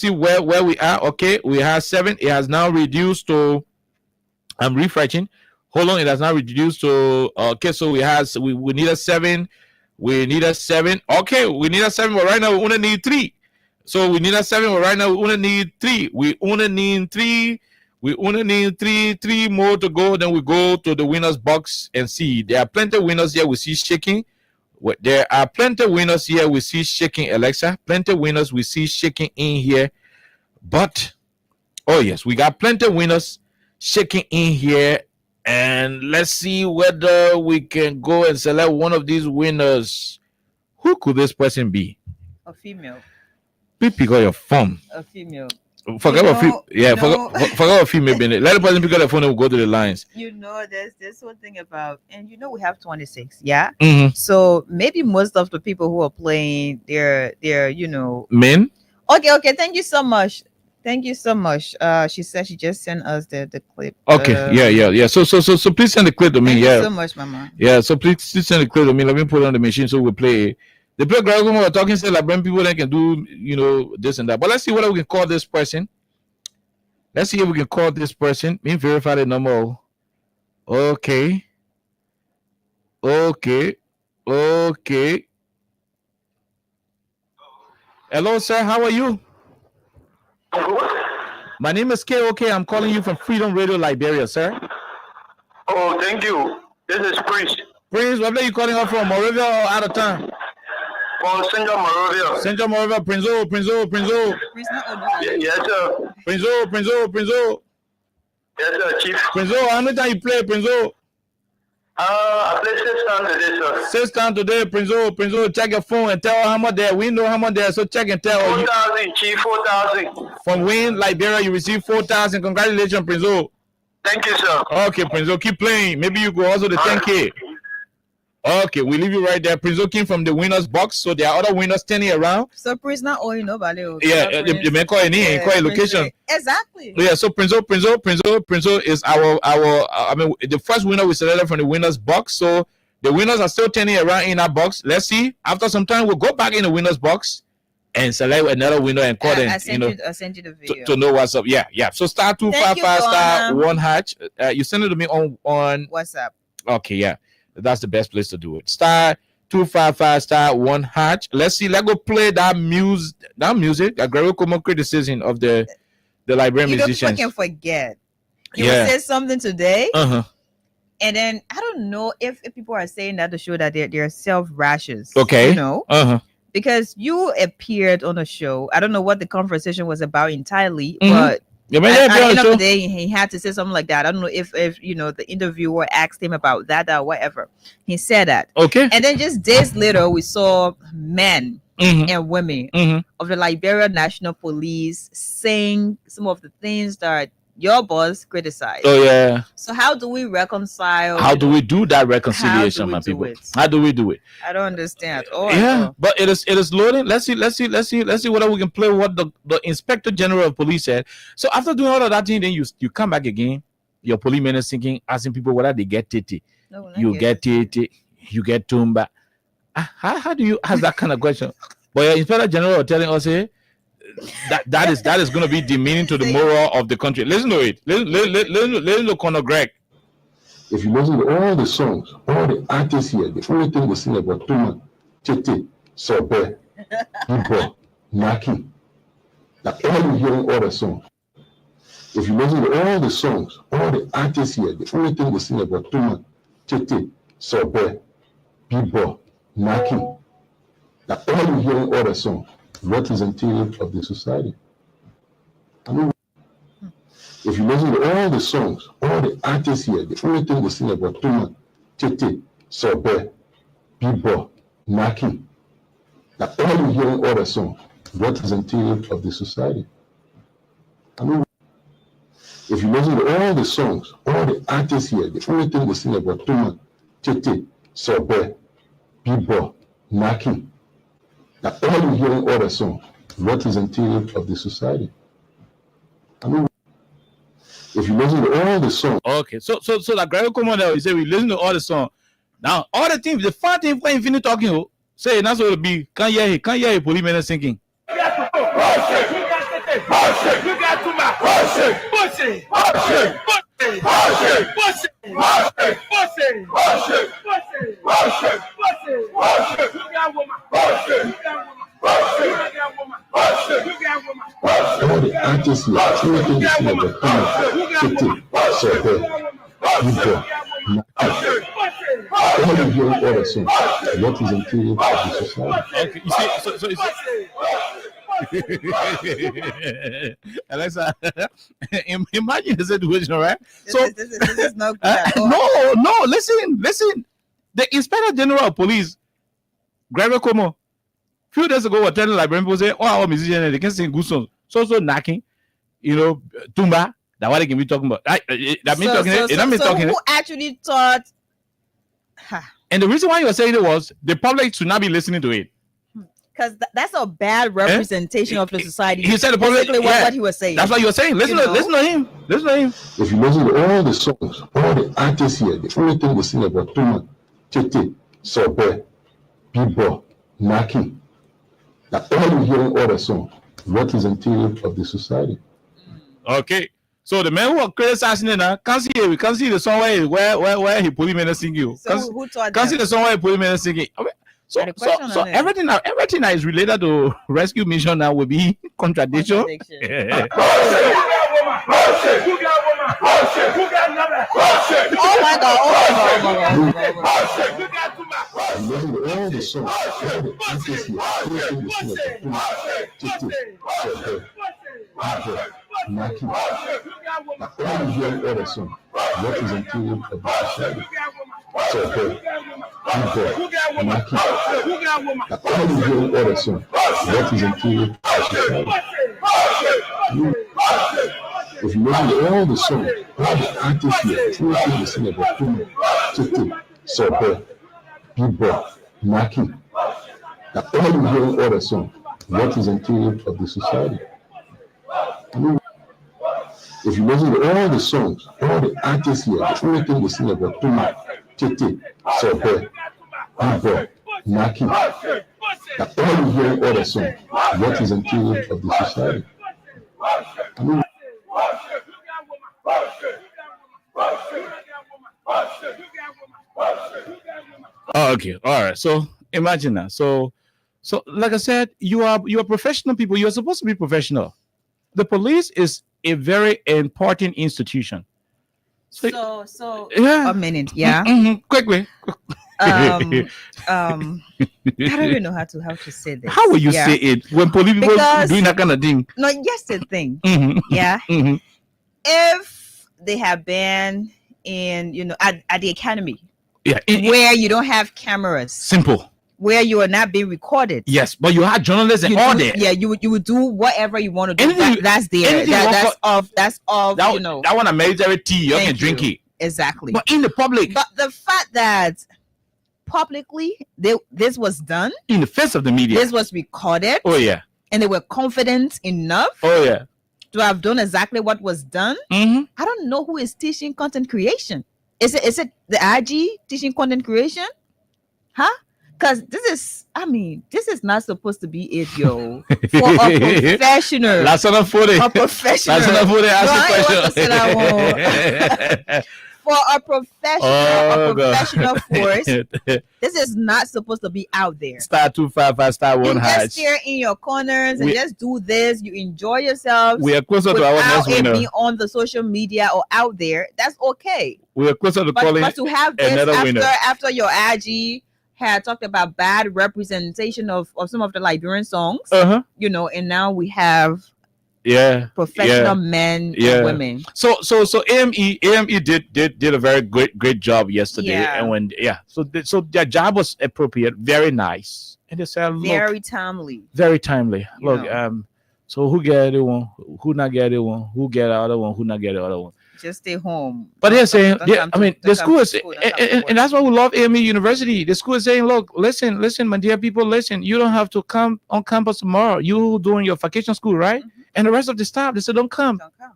where we are. Okay, we have 7. It has now reduced to. I'm refreshing. Hold on, it has now reduced to. Okay, so we need a 7. We need a 7. Okay, we need a 7, but right now we only need 3. So we need a 7, but right now we only need 3. We only need 3. We only need 3 more to go. Then we go to the winner's box and see. There are plenty of winners here. We see shaking. There are plenty of winners here. We see shaking, Alexa. Plenty of winners we see shaking in here. But, oh yes, we got plenty of winners shaking in here. And let's see whether we can go and select one of these winners. Who could this person be?
A female.
Please pick up your phone.
A female.
Forget about female being it. Let the person pick up the phone and we'll go to the lines.
There's one thing about, and we have 26, yeah.
Mm-hmm.
So maybe most of the people who are playing, they're
men.
Okay. Thank you so much. She said she just sent us the clip.
Okay, yeah. So please send the clip to me.
Thank you so much, Mama.
Yeah, so please send the clip to me. Let me put it on the machine so we'll play it. The playground we were talking said like people that can do this and that. But let's see whether we can call this person. Let's see if we can call this person. Let me verify the number. Okay. Hello, sir. How are you? My name is KOK. I'm calling you from Freedom Radio Liberia, sir.
Oh, thank you. This is Prince.
Prince, where are you calling us from? Moravia or out of town?
From Central Moravia.
Central Moravia, Prince.
Yes, sir.
Prince.
Yes, sir, Chief.
Prince, how many times you play, Prince?
I played 6 times today, sir.
6 times today, Prince. Check your phone and tell her how much there. We know how much there, so check and tell.
4,000, Chief, 4,000.
From Wayne, Liberia, you receive 4,000. Congratulations, Prince.
Thank you, sir.
Okay, Prince, keep playing. Maybe you go also the 10K. Okay, we leave you right there. Prince came from the winners box, so there are other winners standing around.
So Prince not owing nobody.
Yeah, the man call any call location.
Exactly.
Yeah, so Prince is our I mean the first winner we selected from the winners box. So the winners are still turning around in that box. Let's see. After some time, we'll go back in the winners box and select another winner and call them.
I sent you the video
to know what's up. Yeah. So star 255 star 1 hatch. You send it to me on
WhatsApp.
Okay, yeah, that's the best place to do it. Star 255 star 1 hatch. Let's see. Let's go play that music. A Gregory Como criticism of the Liberian musicians.
You don't fucking forget. You said something today. And then I don't know if people are saying that to show that they're self-righteous.
Okay.
You know? Because you appeared on a show. I don't know what the conversation was about entirely, but at the end of the day, he had to say something like that. I don't know if the interviewer asked him about that or whatever. He said that.
Okay.
And then just days later, we saw men and women of the Liberian National Police saying some of the things that your boss criticized.
Oh yeah.
So how do we reconcile?
How do we do that reconciliation, my people? How do we do it?
I don't understand. Oh
yeah, but it is loading. Let's see whether we can play what the Inspector General of Police said. So after doing all of that thing, then you come back again. Your police man is thinking, asking people whether they get titi. No, you get titi, you get tumba. How do you ask that kind of question? But your Inspector General telling us here. That is going to be demeaning to the moral of the country. Listen to it. Listen to Conor Greg.
If you listen to all the songs, all the artists here, the only thing they sing about Tuma, Tete, Sobe, Ibo, Naki. Like all you hearing all the songs. If you listen to all the songs, all the artists here, the only thing they sing about Tuma, Tete, Sobe, Ibo, Naki. Like all you hearing all the songs. Representative of the society. I mean, if you listen to all the songs, all the artists here, the only thing they sing about Tuma, Tete, Sobe, Bibo, Naki. Like all you hearing all the songs, representative of the society. I mean, if you listen to all the songs, all the artists here, the only thing they sing about Tuma, Tete, Sobe, Bibo, Naki. Like all you hearing all the songs, representative of the society. I mean, if you listen to all the songs.
Okay, so that Gregory Como there, he said we listen to all the songs. Now all the things, the fun thing when you finish talking, say that's what it be. Can't hear policemen singing.
You got too much.
All the artists here, everything you see about Tete, Sobe, Bibo, all you hearing all the songs, representative of the society.
Okay, you see, so you see. Alexa, imagine the situation, right?
This is not good.
No, listen. The Inspector General of Police, Gregory Como, few days ago, was telling Liberian people, say, oh, our musicians, they can sing good songs. So knocking, Tumba, that's what they can be talking about. That means talking.
Who actually thought?
And the reason why you were saying it was the public should not be listening to it.
Because that's a bad representation of the society.
He said the public.
What he was saying.
That's what you were saying. Listen to him.
If you listen to all the songs, all the artists here, the only thing they sing about Tuma, Tete, Sobe, Bibo, Naki. Like all you hearing all the songs, representative of the society.
Okay. So the man who are criticizing it now can't see the song where he put him in a singing.
So who taught
can't see the song where he put him in a singing. Okay. So everything that is related to rescue mission now will be contradiction.
Oh my God!
All the songs, all the artists here, everything you see about Naki. All you hearing all the songs, representative of the society. Sobe, Bibo, Naki. All you hearing all the songs, representative of the society. If you listen to all the songs, all the artists here, everything you sing about Tuma, Tete, Sobe, Bebo, Naki. Now, all you hearing all the song, what is entailed of the society? I mean, if you listen to all the songs, all the artists here, the only thing they sing about Tuma, Tete, Sobe, Bebo, Naki. Now, all you hearing all the song, what is entailed of the society? I mean,
Oh, okay. All right. So imagine that. So like I said, you are professional people. You are supposed to be professional. The police is a very important institution.
So
Yeah.
a minute, yeah.
Quickly.
I don't even know how to say this.
How will you say it when police people
Because-
doing that kind of thing?
No, yes, the thing.
Mhm.
Yeah.
Mhm.
If they have been in, at the academy
Yeah.
where you don't have cameras,
Simple.
where you are not being recorded.
Yes, but you had journalists and
You
all
do-
that.
Yeah, you would do whatever you want to do.
Anything-
That's there.
anything
That's
what-
off. That's off.
That, that one a military tea. You
Thank
can drink
you.
it.
Exactly.
But in the public,
But the fact that publicly this was done,
in the face of the media.
this was recorded,
Oh yeah.
and they were confident enough
Oh yeah.
to have done exactly what was done.
Mm-hmm.
I don't know who is teaching content creation. Is it the IG teaching content creation? Huh? Because this is not supposed to be it, yo. For a professional.
Last one for
A professional.
Last one for the
No, I ain't want to
answer
say that
question.
For a professional,
Oh, God.
professional force, this is not supposed to be out there.
Star 255, star
You
1
just
hatch.
stare in your corners and
We-
just do this. You enjoy yourselves
We are closer to our
without
next
it
winner.
being on the social media or out there. That's okay.
We are closer to
But
calling
to have this
another winner.
after your IG had talked about bad representation of some of the Liberian songs,
Uh-huh.
and now we have
Yeah.
professional men
Yeah.
and women.
So AME did a very great job yesterday,
Yeah.
and so their job was appropriate, very nice, and they said, look,
Very timely.
very timely.
You
Look,
know.
so who get the one, who not get the one, who get the other one, who not get the other one.
Just stay home.
But they're saying,
Don't
yeah,
come
I
to-
mean,
don't
the
come
school
to
is,
school, don't come to
and
work.
that's why we love AME University. The school is saying, look, listen, my dear people, listen. You don't have to come on campus tomorrow. You doing your vacation school, right?
Mhm.
And the rest of the staff, they said, don't come.
Don't come.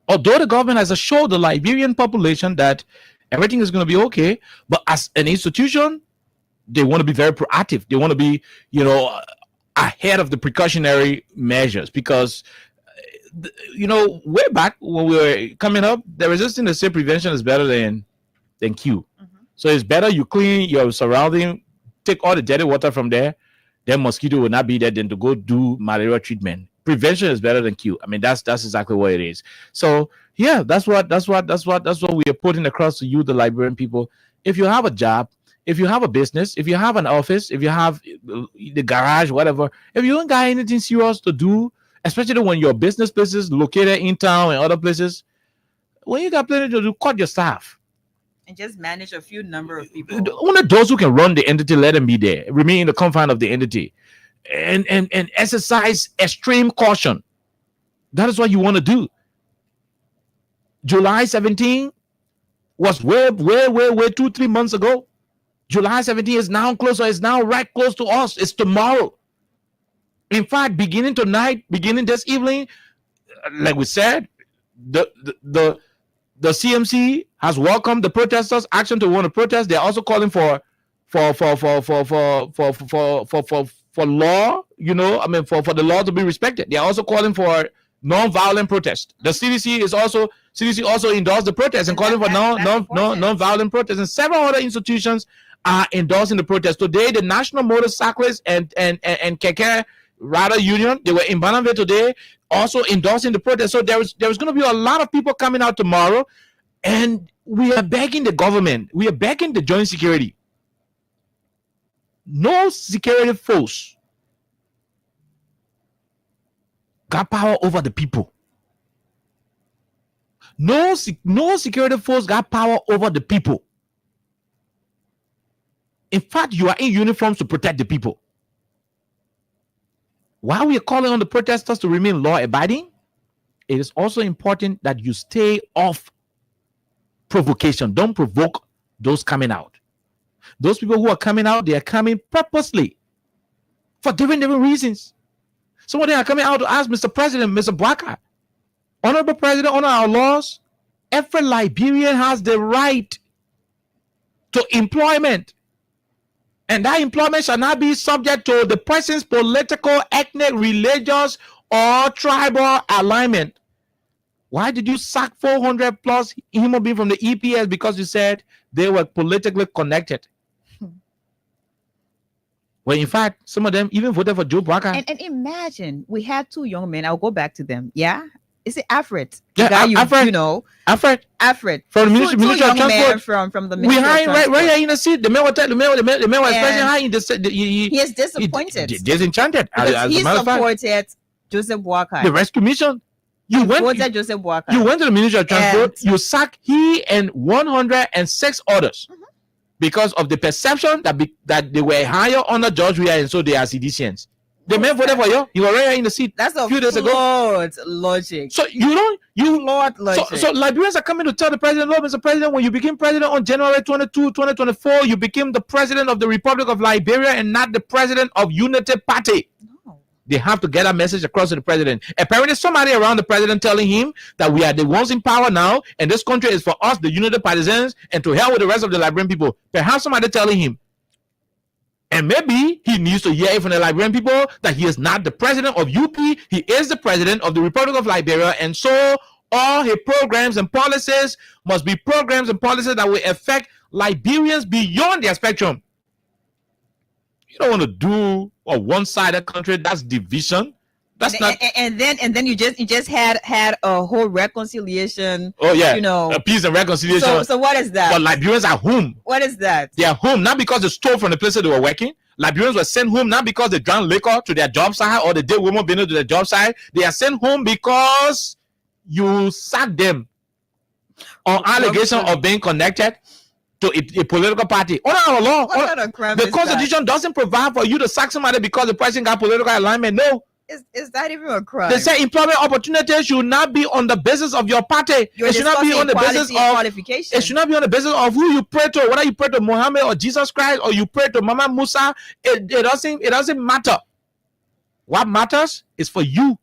Although the government has assured the Liberian population that everything is going to be okay, but as an institution, they want to be very proactive. They want to be, ahead of the precautionary measures because, way back when we were coming up, the resistance to say prevention is better than Q.
Mhm.
So it's better you clean your surrounding, take all the dirty water from there, then mosquito will not be there than to go do malaria treatment. Prevention is better than Q. I mean, that's exactly what it is. So yeah, that's what we are putting across to you, the Liberian people. If you have a job, if you have a business, if you have an office, if you have the garage, whatever, if you don't got anything serious to do, especially when your business places located in town and other places, when you got plenty to do, cut your staff.
And just manage a few number of people.
Only those who can run the entity, let them be there, remain in the confine of the entity, and exercise extreme caution. That is what you want to do. July 17 was way 2-3 months ago. July 17 is now closer. It's now right close to us. It's tomorrow. In fact, beginning tonight, beginning this evening, like we said, the CMC has welcomed the protesters' action to want to protest. They're also calling for law, for the law to be respected. They're also calling for non-violent protest. The CDC also endorsed the protest and calling for non-violent protest, and several other institutions are endorsing the protest. Today, the National Motorcyclists and KK Rider Union, they were in Bananville today, also endorsing the protest. So there's going to be a lot of people coming out tomorrow, and we are begging the government, we are begging the joint security. No security force got power over the people. No security force got power over the people. In fact, you are in uniforms to protect the people. While we are calling on the protesters to remain law-abiding, it is also important that you stay off provocation. Don't provoke those coming out. Those people who are coming out, they are coming purposely for different reasons. Some of them are coming out to ask Mr. President, Mr. Bwaka, Honorable President, honor our laws. Every Liberian has the right to employment. And that employment shall not be subject to the person's political, ethnic, religious, or tribal alignment. Why did you sack 400 plus human beings from the EPS? Because you said they were politically connected. Well, in fact, some of them even voted for Joe Bwaka.
And imagine we had 2 young men. I'll go back to them. Yeah. Is it Alfred?
Yeah, Alfred.
You know.
Alfred.
From
the Ministry of Transport.
From the
We
Ministry
hired
of Transport.
right here in the seat. The man was expressing how
he is disappointed.
Disenchanted.
Because he supported Joseph Bwaka.
The Rescue Mission. You went to the Ministry of Transport. You sacked he and 106 others because of the perception that they were higher under George Weah, and so they are seditious. The man voted for you. You were right in the seat.
That's a
few days ago.
Logic.
So logic. So Liberians are coming to tell the president, "Lord, Mr. President, when you became president on January 22, 2024, you became the president of the Republic of Liberia and not the president of Unity Party." No. They have to get a message across to the president. Apparently, somebody around the president telling him that we are the ones in power now, and this country is for us, the Unity Partisans, and to hell with the rest of the Liberian people. Perhaps somebody telling him. And maybe he needs to hear from the Liberian people that he is not the president of UP. He is the president of the Republic of Liberia. And so all his programs and policies must be programs and policies that will affect Liberians beyond their spectrum. You don't want to do a one-sided country. That's division. That's not.
And then you just had a whole reconciliation.
Oh yeah,
you know,
a peace and reconciliation.
So what is that?
But Liberians are home.
What is that?
They are home not because they stole from the places they were working. Liberians were sent home not because they drank liquor to their job site or they did women business to their job site. They are sent home because you sacked them on allegation of being connected to a political party. Under our law, the Constitution doesn't provide for you to sack somebody because the person got political alignment. No.
Is that even a crime?
They say employment opportunities should not be on the basis of your party. It should not be on the basis of qualification. It should not be on the basis of who you pray to, whether you pray to Muhammad or Jesus Christ or you pray to Mama Musa. It doesn't matter. What matters is for you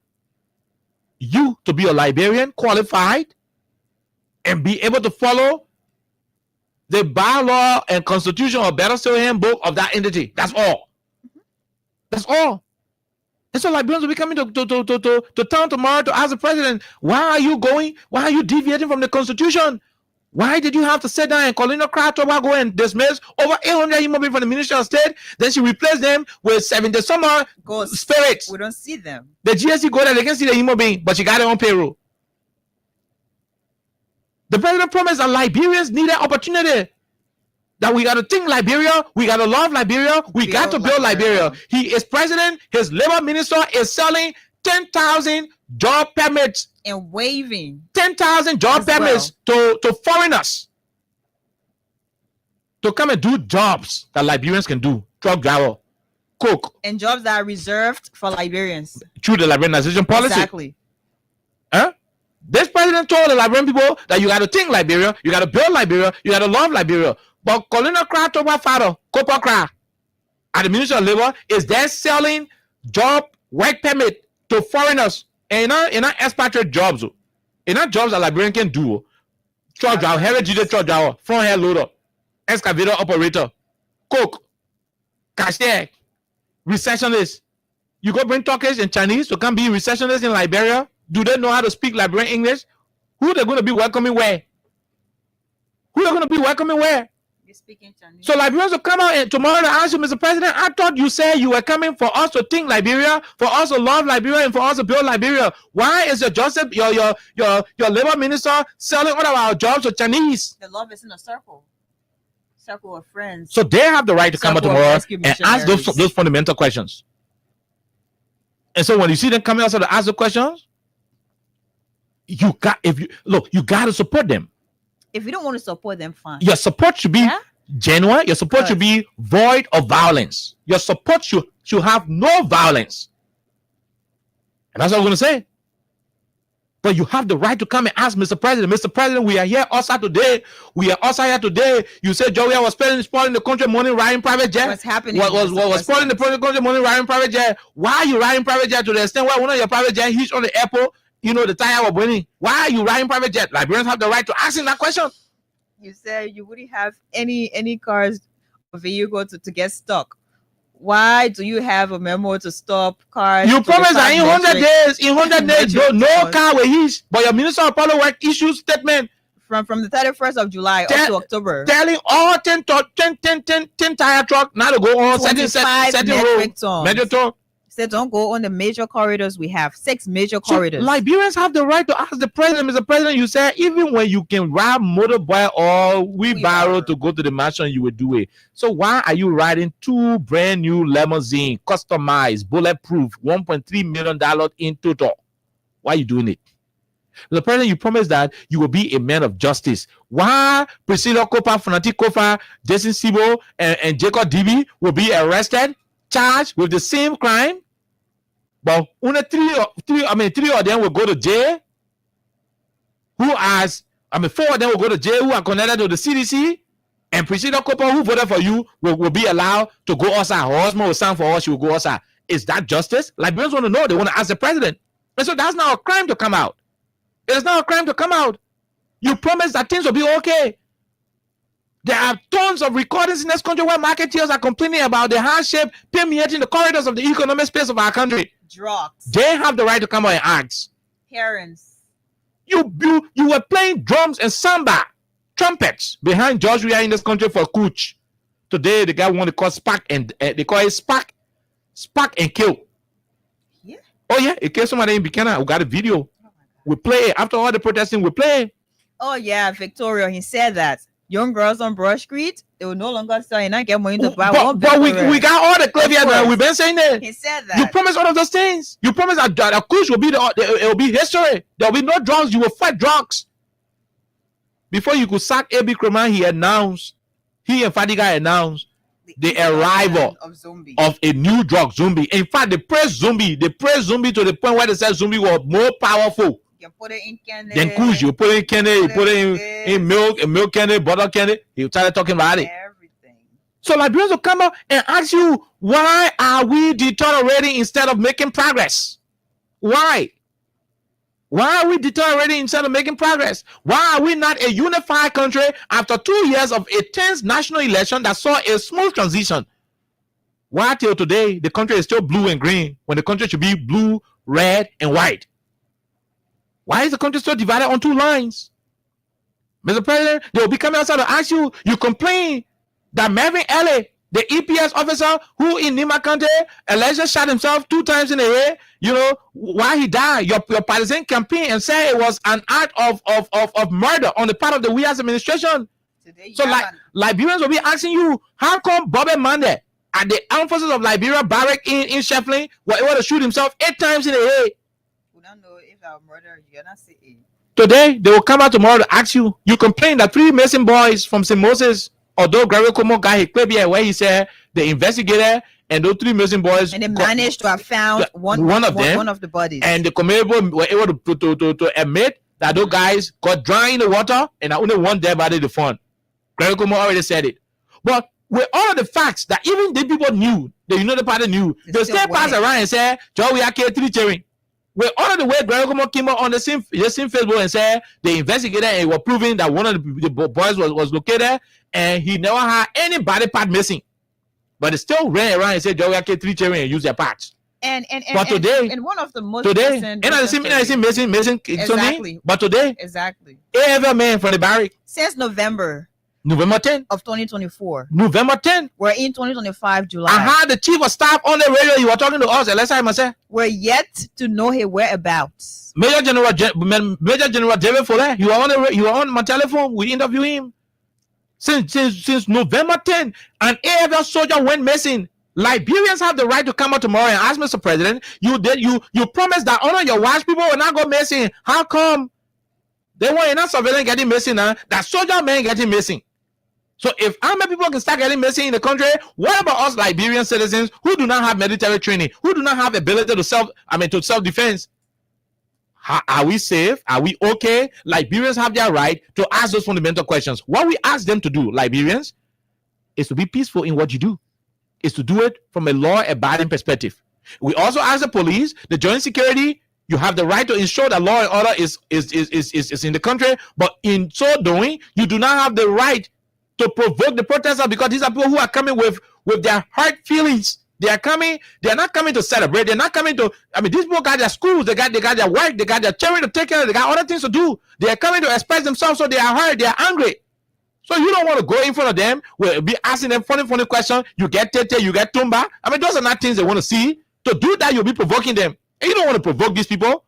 to be a Liberian, qualified, and be able to follow the bylaw and constitution or better still handbook of that entity. That's all. That's all. And so Liberians will be coming to town tomorrow to ask the president, why are you deviating from the Constitution? Why did you have to sit down and Colonel Kratoba go and dismiss over 800 human beings from the Ministry of State? Then she replaced them with 70 some spirits.
We don't see them.
The GSC go there, they can see the human being, but she got it on payroll. The president promised that Liberians need an opportunity. That we got to think Liberia, we got to love Liberia, we got to build Liberia. He is president, his labor minister is selling 10,000 job permits.
And waiving
10,000 job permits to foreigners to come and do jobs that Liberians can do. Truck driver, cook.
And jobs that are reserved for Liberians.
Through the Liberianization policy.
Exactly.
Huh? This president told the Liberian people that you got to think Liberia, you got to build Liberia, you got to love Liberia. But Colonel Kratoba Fado, Kopakra, at the Ministry of Labor, is there selling job work permit to foreigners and not expatriate jobs. In not jobs that Liberian can do. Truck driver, heavy duty truck driver, front head loader, excavator operator, cook, cashier, receptionist. You go bring Turkish and Chinese to come be receptionists in Liberia. Do they know how to speak Liberian English? Who they going to be welcoming where? Who they going to be welcoming where?
Speaking Chinese. So
Liberians will come out and tomorrow to ask you, Mr. President, I thought you said you were coming for us to think Liberia, for us to love Liberia, and for us to build Liberia. Why is your labor minister selling all of our jobs to Chinese?
The love is in a circle of friends.
So they have the right to come out tomorrow and ask those fundamental questions. And so when you see them coming out to ask the questions, you got to support them.
If you don't want to support them, fine.
Your support should be genuine. Your support should be void of violence. Your support should have no violence. And that's what I'm going to say. But you have the right to come and ask Mr. President, Mr. President, we are here also today. We are also here today. You said Joey was spoiling the country money riding private jet.
What's happening?
Was spoiling the country money riding private jet. Why are you riding private jet to the extent where one of your private jet hits on the airport, you know, the tire was burning? Why are you riding private jet? Liberians have the right to ask him that question.
You said you wouldn't have any cars or vehicle to get stuck. Why do you have a memo to stop cars?
You promised that in 100 days, no car will hit. But your Minister of Public Works issued statement
from the 31st of July up to October,
telling all 10 tire truck now to go on certain road. Major toll.
Said don't go on the major corridors. We have 6 major corridors.
Liberians have the right to ask the president, Mr. President, you said even when you can ride motorbike or wheelbarrow to go to the mansion, you will do it. So why are you riding 2 brand new limousine, customized, bulletproof, $1.3 million in total? Why are you doing it? Mr. President, you promised that you will be a man of justice. Why Priscilla Kopa, Fanatic Kofa, Jason Sibo, and Jacob Dibi will be arrested, charged with the same crime, but only 3 of them will go to jail. 4 of them will go to jail who are connected to the CDC, and Priscilla Cooper, who voted for you, will be allowed to go outside. Her husband will stand for us, she will go outside. Is that justice? Liberians want to know. They want to ask the president. And so that's not a crime to come out. It is not a crime to come out. You promised that things will be okay. There are tons of recordings in this country where marketeers are complaining about the hardship permeating the corridors of the economic space of our country.
Drugs.
They have the right to come out and ask.
Parents.
You were playing drums and samba, trumpets behind George Weah in this country for Cooch. Today the guy want to call Spark and they call it Spark and Kill.
Yeah.
Oh yeah, it killed somebody in Buchanan. We got a video. We play after all the protesting. We play.
Oh yeah, Victoria. He said that young girls on Broad Street, they will no longer sell and not get money to buy one.
But we got all the clip here now. We've been saying that.
He said that.
You promised all of those things. You promised that Kush will be it will be history. There will be no drugs. You will fight drugs. Before you could sack A.B. Kreman, he and Fadiga announced the arrival of a new drug, Zombie. In fact, they praised Zombie. They praised Zombie to the point where they said Zombie was more powerful.
You put it in candy.
Then Kush, you put it in candy, you put it in milk candy, butter candy. He started talking about it.
Everything.
So Liberians will come out and ask you, why are we deteriorating instead of making progress? Why? Why are we deteriorating instead of making progress? Why are we not a unified country after 2 years of a tense national election that saw a smooth transition? Why till today the country is still blue and green when the country should be blue, red, and white? Why is the country still divided on 2 lines? Mr. President, they will be coming outside to ask you. You complain that Marvin Ellie, the EPS officer who in Nima County allegedly shot himself 2 times in the head, you know, why he died. Your partisan campaign and say it was an act of murder on the part of the Weah's administration. Today, so Liberians will be asking you, how come Bobby Mande at the armed forces of Liberia barrack in Shefflin was able to shoot himself 8 times in the head?
We don't know if our murder, you're not saying.
Today, they will come out tomorrow to ask you. You complain that 3 missing boys from St. Moses, although Gary Como got his clip here where he said the investigator and those 3 missing boys,
and they managed to have found one of the bodies, and the
community were able to admit that those guys got drowned in the water and only one dead body to find. Gary Como already said it. But with all of the facts that even the people knew, the United Party knew, they still pass around and say, Joe, we are killed 3 cheering. With all of the way Gary Como came out on the same Facebook and said the investigator and were proving that one of the boys was located and he never had any body part missing. But they still ran around and said, Joe, we are killed 3 cheering and use their parts.
But today, and one of the most recent,
and I see missing
exactly.
But today,
exactly,
every man from the barrack
since November
10
of 2024.
November 10.
We're in 2025 July.
I had the chief of staff on the radio. You were talking to us. Let's say
we're yet to know his whereabouts.
Major General David Fuller. You were on my telephone. We interviewed him. Since November 10, an AFL soldier went missing. Liberians have the right to come out tomorrow and ask Mr. President. You promised that all of your white people will not go missing. How come they want enough surveillance getting missing now? That soldier man getting missing. So if army people can start getting missing in the country, what about us Liberian citizens who do not have military training, who do not have ability to self-defense? Are we safe? Are we okay? Liberians have their right to ask those fundamental questions. What we ask them to do, Liberians, is to be peaceful in what you do, is to do it from a law-abiding perspective. We also ask the police, the joint security, you have the right to ensure that law and order is in the country, but in so doing, you do not have the right to provoke the protesters, because these are people who are coming with their heart feelings. They are not coming to celebrate. They're not coming to, these people got their schools, they got their work, they got their children to take care of, they got other things to do. They are coming to express themselves, so they are hurt, they are angry. So you don't want to go in front of them, we'll be asking them funny questions. You get tete, you get tumba. Those are not things they want to see. To do that, you'll be provoking them. And you don't want to provoke these people.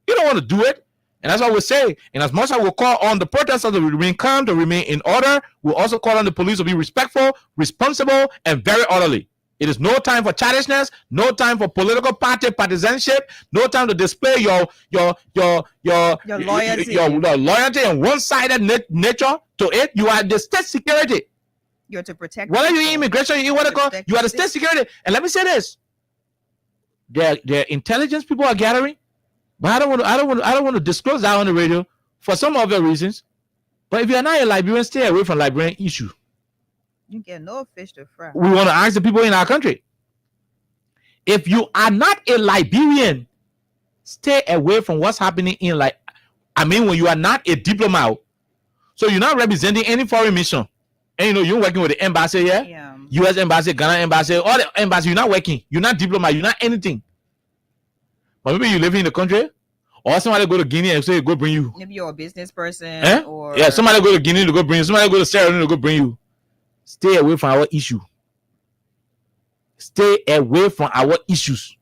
You don't want to do it. And that's what we say. And as much as we'll call on the protesters to remain calm, to remain in order, we'll also call on the police to be respectful, responsible, and very orderly. It is no time for childishness, no time for political party partisanship, no time to display your loyalty and one-sided nature to it. You are the state security.
You're to protect.
Whether you're immigration, you want to call, you are the state security. And let me say this: their intelligence people are gathering, but I don't want to disclose that on the radio for some other reasons. But if you are not a Liberian, stay away from Liberian issue.
You get no fish to fry.
We want to ask the people in our country. If you are not a Liberian, stay away from what's happening in when you are not a diplomat, so you're not representing any foreign mission, and you're working with the embassy here, yeah. U.S. embassy, Ghana embassy, all the embassy. You're not working. You're not diplomat. You're not anything. But maybe you live in the country, or somebody go to Guinea and say go bring you.
Maybe you're a business person, or
somebody go to Guinea to go bring you. Somebody go to Sierra Leone to go bring you. Stay away from our issue. Stay away from our issues.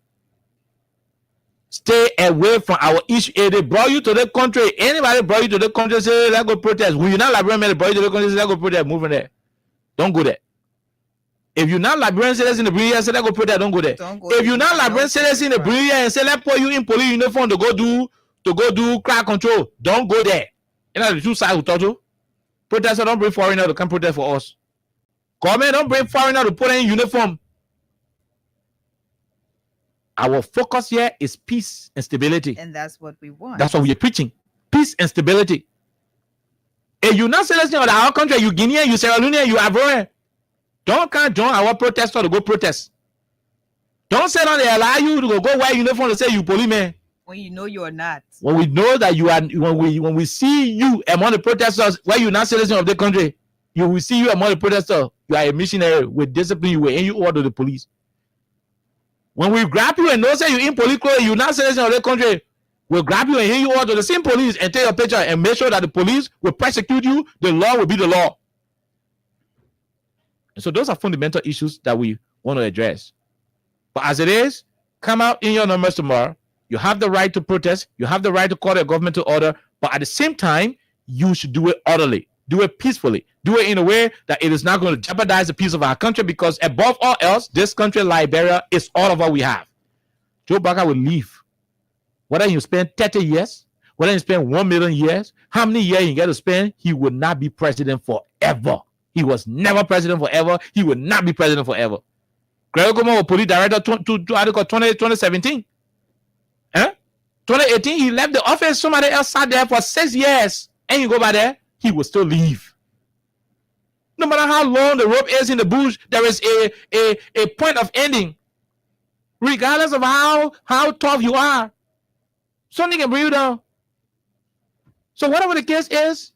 Stay away from our issue. If they brought you to the country, anybody brought you to the country, say, let's go protest. When you're not Liberian, they brought you to the country, say, let's go protest, move in there. Don't go there. If you're not Liberian, say, let's in the Bria, say, let's go protest, don't go there. If you're not Liberian, say, let's in the Bria and say, let's put you in police uniform to go do crowd control. Don't go there. The two sides we talk to. Protesters don't bring foreigners to come protest for us. Government don't bring foreigners to put in uniform. Our focus here is peace and stability.
And that's what we want.
That's what we're preaching. Peace and stability. If you're not celestial of our country, you Guinean, you Sierra Leonean, you Ivorian, don't come join our protesters to go protest. Don't say that they allow you to go wear uniform to say you policeman.
When you know you're not.
When we know that you are, when we see you among the protesters, where you're not citizen of the country, you will see you among the protesters. You are a missionary with discipline. You will and you order the police. When we grab you and know say you in police clothes, you're not citizen of the country, we'll grab you and hand you order the same police and take your picture and make sure that the police will persecute you. The law will be the law. And so those are fundamental issues that we want to address. But as it is, come out in your numbers tomorrow. You have the right to protest. You have the right to call the government to order. But at the same time, you should do it orderly. Do it peacefully. Do it in a way that it is not going to jeopardize the peace of our country, because above all else, this country, Liberia, is all of what we have. Joe Biden will leave. Whether you spend 30 years, whether you spend 1 million years, how many years you get to spend, he will not be president forever. He was never president forever. He will not be president forever. Greg Goma was police director to Article 2017. 2018, he left the office. Somebody else sat there for 6 years. And you go by there, he will still leave. No matter how long the rope is in the bush, there is a point of ending. Regardless of how tough you are, something can bring you down. So whatever the case is,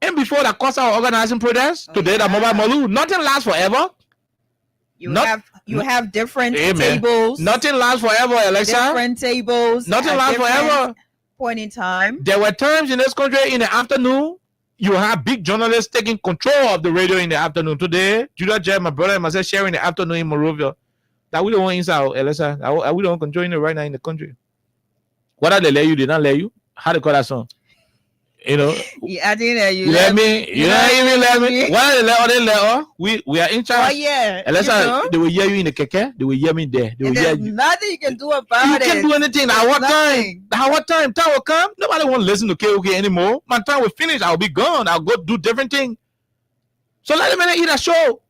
and before that cost our organizing protests, today the mobile Malu, nothing lasts forever.
You have different tables.
Nothing lasts forever, Alexa.
Different tables.
Nothing lasts forever.
Point in time.
There were times in this country in the afternoon, you have big journalists taking control of the radio in the afternoon. Today, Judah Jeb, my brother, and myself sharing the afternoon in Monrovia. That we don't want inside, Alexa. We don't control it right now in the country. Whether they let you, they not let you. How they call that song? You know,
I didn't let you.
Let me. You don't even let me. Why they let her? We are in charge.
Oh yeah.
Alexa, they will hear you in the keke. They will hear me there. They will hear you.
Nothing you can do about it.
You can't do anything. At what time? At what time? Time will come. Nobody won't listen to KOK anymore. My time will finish. I'll be gone. I'll go do different things. So let them eat a show.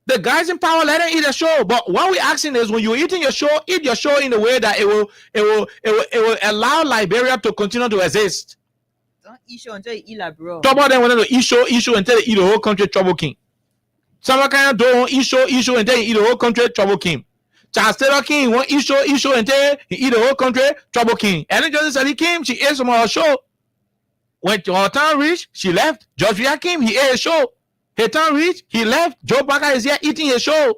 The guys in power, let them eat a show. But what we're asking is, when you're eating your show, eat your show in a way that it will allow Liberia to continue to exist.
Don't eat show until you eat like bro.
Top of them wanted to eat show until they eat the whole country, trouble king. Some kind of don't eat show until you eat the whole country, trouble king. Charles Taylor King won't eat show until he eat the whole country, trouble king. Ellen Johnson said he came, she ate some of her show. When her time reached, she left. George Weah came, he ate a show. Her time reached, he left. Joe Parker is here eating a show.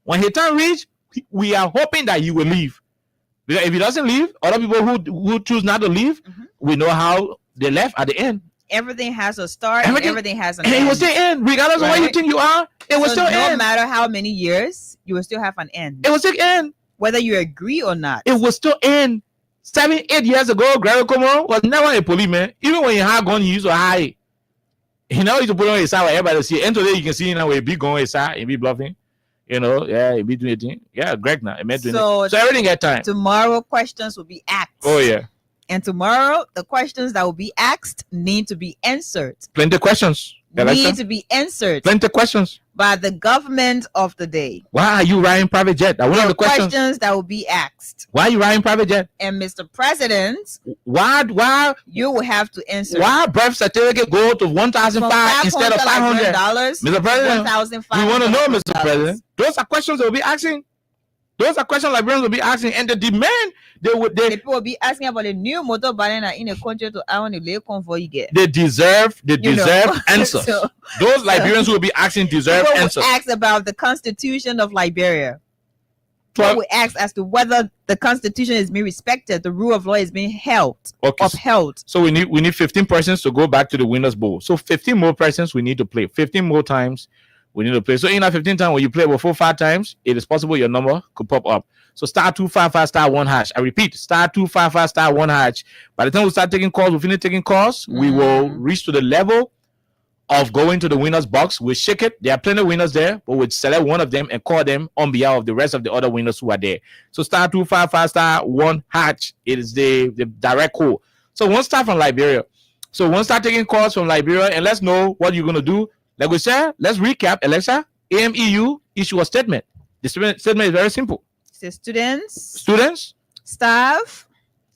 When her time reached, we are hoping that he will leave. Because if he doesn't leave, other people who choose not to leave, we know how they left at the end.
Everything has a start and everything has an end.
And it will still end. Regardless of what you think you are, it will still end.
No matter how many years, you will still have an end.
It will still end.
Whether you agree or not.
It will still end. 7-8 years ago, Gregory Como was never a policeman. Even when he had gun, he used to hide. He never used to put on his side where everybody see. And today you can see him now where he be going his side, he be bluffing. You know, yeah, he be doing anything. Yeah, Greg now. So everything get time.
Tomorrow questions will be asked.
Oh yeah.
And tomorrow the questions that will be asked need to be answered.
Plenty of questions.
Need to be answered.
Plenty of questions.
By the government of the day.
Why are you riding private jet? One of the questions
that will be asked.
Why are you riding private jet?
And Mr. President,
why
you will have to answer.
Why birth certificate go to 1,500 instead of $500? Mr. President, we want to know, Mr. President. Those are questions they will be asking. Those are questions Liberians will be asking, and the demand
people will be asking about the new motor banana in a country to own the convoy you get.
They deserve answers. Those Liberians who will be asking deserve answers.
Ask about the Constitution of Liberia. We ask as to whether the Constitution is being respected, the rule of law is being upheld.
So we need 15 persons to go back to the Winners Bowl. So 15 more persons we need to play. 15 more times. We need to play. So in that 15 times, when you play about 4-5 times, it is possible your number could pop up. So *255*1#. I repeat, *255*1#. By the time we start taking calls, we finish taking calls, we will reach to the level of going to the winners box. We'll shake it. There are plenty of winners there, but we'll select one of them and call them on behalf of the rest of the other winners who are there. So *255*1#. It is the direct call. So we'll start from Liberia. So we'll start taking calls from Liberia, and let's know what you're going to do. Like we said, let's recap. Alexa, AMEU issue a statement. The statement is very simple.
It says students, staff,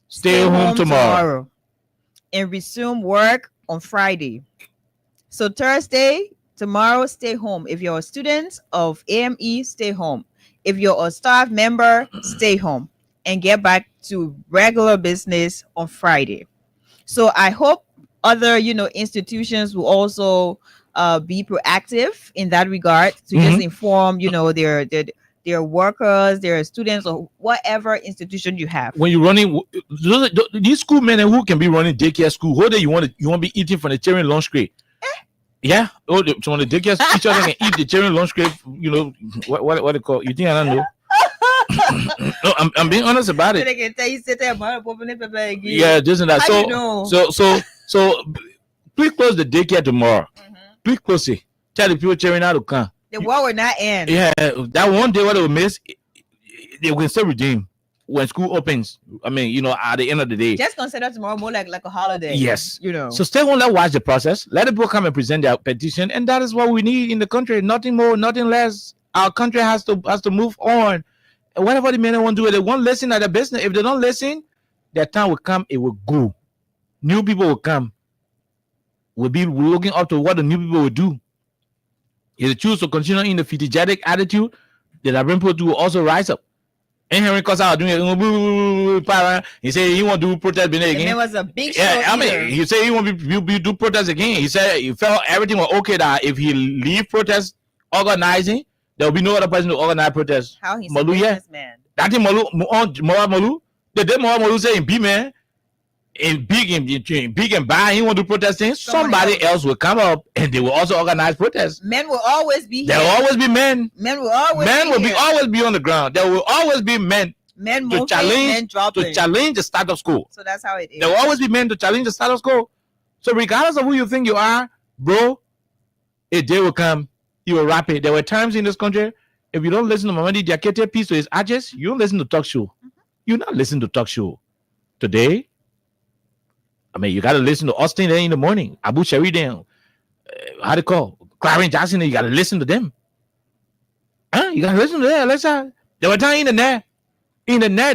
stay home tomorrow
and resume work on Friday. So Thursday, tomorrow, stay home. If you're a student of AME, stay home. If you're a staff member, stay home and get back to regular business on Friday. So I hope other, institutions will also be proactive in that regard to just inform, their workers, their students, or whatever institution you have.
When you're running these school men who can be running daycare school, whole day you want to be eating from the children lunch crate. Yeah. Oh, so when the daycare teacher can eat the children lunch crate, what they call. You think I don't know? No, I'm being honest about it. Yeah, just that. So please close the daycare tomorrow. Please close it. Tell the people cheering out to come.
The war will not end.
Yeah, that one day what they will miss, they will still redeem when school opens. I mean, at the end of the day.
Just consider tomorrow more like a holiday.
Yes. So stay home, let's watch the process. Let the people come and present their petition, and that is what we need in the country. Nothing more, nothing less. Our country has to move on. And whatever the men want to do, they won't listen at the business. If they don't listen, their time will come, it will go. New people will come. We'll be looking up to what the new people will do. If they choose to continue in the fetigetic attitude, the Liberian people will also rise up. And Henry Kosa doing it. He said he won't do protest again.
It was a big show.
He said he won't do protest again. He said he felt everything was okay that if he leave protest organizing, there will be no other person to organize protest.
How he's a businessman.
That thing Malu. The day Malu say in B man. In big and bad, he want to do protesting. Somebody else will come up and they will also organize protests.
Men will always be here.
There will always be men.
Men will always
always be on the ground. There will always be men to challenge the status quo.
So that's how it is.
There will always be men to challenge the status quo. So regardless of who you think you are, bro, a day will come. You will rap it. There were times in this country, if you don't listen to Mamadi Diakete piece to his address, you don't listen to talk show. You not listen to talk show. Today, I mean, you got to listen to Austin in the morning. Abu Shari, how they call? Clarence Johnson, you got to listen to them. You gotta listen to that, Alexa. There were time in the net.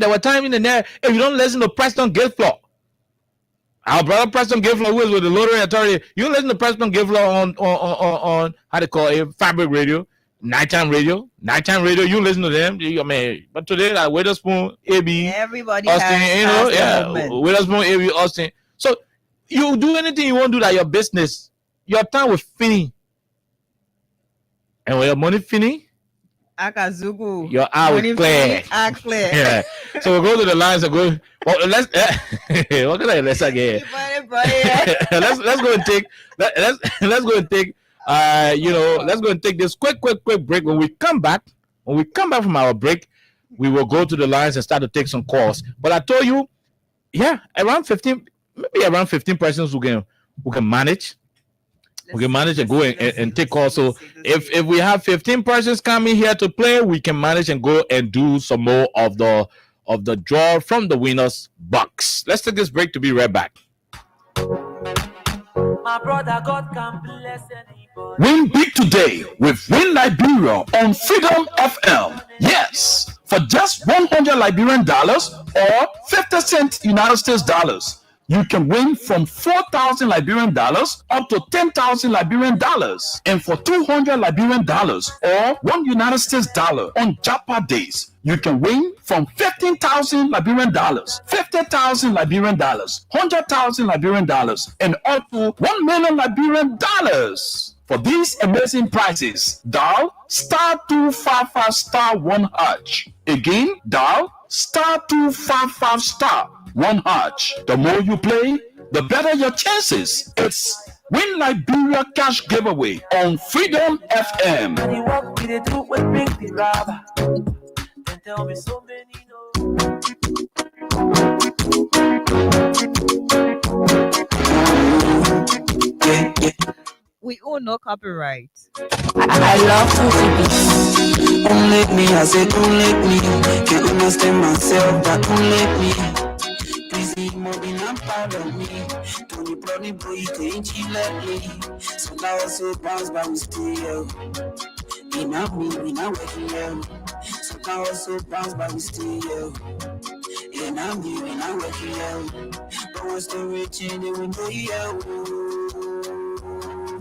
There were time in the net. If you don't listen to Preston Gilflaw, our brother Preston Gilflaw, who is with the Lottery Authority, you listen to Preston Gilflaw on how they call it, Fabric Radio, nighttime radio. You listen to them. But today, like Witherspoon, AB,
Everybody
Austin,
has
Witherspoon, AB, Austin. So you do anything you want to do that your business, your time will finish, and when your money finish,
Akazugu.
your eye will clear.
Clear.
Yeah. So we'll go to the lines and go. Well, let's. What can I let's again? Let's go and take. Let's go and take. Let's go and take this quick break. When we come back from our break, we will go to the lines and start to take some calls. But I told you, around 15 persons who can manage. We can manage and go and take calls. So if we have 15 persons coming here to play, we can manage and go and do some more of the draw from the winners box. Let's take this break to be right back.
My brother, God can bless anybody.
Win big today with Win Liberia on Freedom FM. Yes, for just $100 Liberian dollars or 50 cents United States dollars. You can win from 4,000 Liberian dollars up to 10,000 Liberian dollars. And for 200 Liberian dollars or $1 United States dollar on Japa days, you can win from 15,000 Liberian dollars, 50,000 Liberian dollars, 100,000 Liberian dollars, and up to 1 million Liberian dollars. For these amazing prizes, dial *255*1#. Again, dial *255*1#. The more you play, the better your chances. It's Win Liberia Cash Giveaway on Freedom FM.
And you walk with the truth will bring the rubber. Then tell me so many
We own no copyright.
I love to be. Don't let me, I said don't let me. Can't understand myself, but don't let me. Please need more than I'm proud of me. Tony Brody boy, you can't cheat like me. So now I so bounce, but we still. We not me, we not working here. So now I so bounce, but we still. Yeah, now me, we not working here. But we're still rich and we know you.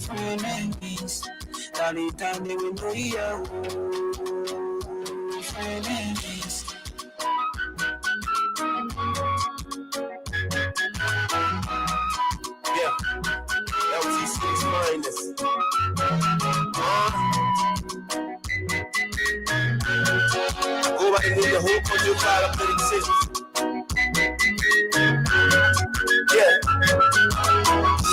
Frenemies, that the time they will know you. Frenemies.
Yeah, LT6 minus. Go back and do the whole country file up 36. Yeah.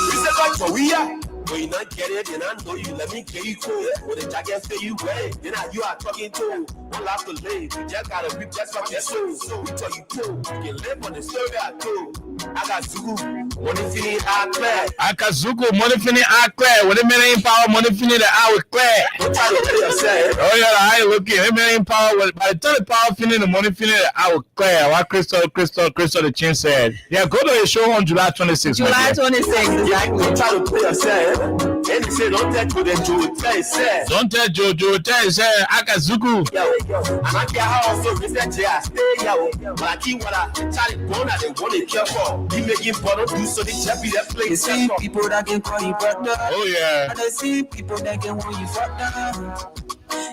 We said like for we are. When you not get it, then I know you. Let me get you cool. When the jacket feel you way, then you are talking to. One last to live. We just gotta rip just from your soul. So we tell you cool. You can live on the story I do. I got Zugu. Money fini I clear.
Akazuku, money fini I clear. When the men in power, money fini the I will clear.
What time of day I say?
Oh yeah, I look at the in power. By the time the power fini, the money fini the I will clear. What Crystal the chin said. Yeah, go to the show on July 26th.
July 26th, exactly.
What time of day I say? And he said, don't tell Joe that Joe Tay said.
Don't tell Joe Tay said Akazuku.
Yo, and I can't also research here. Stay yo. But I keep what I try to go that they want to care for. He making bottle do so they just be that
You
place.
see people that can call you brother.
Oh yeah.
And I see people that can want you father.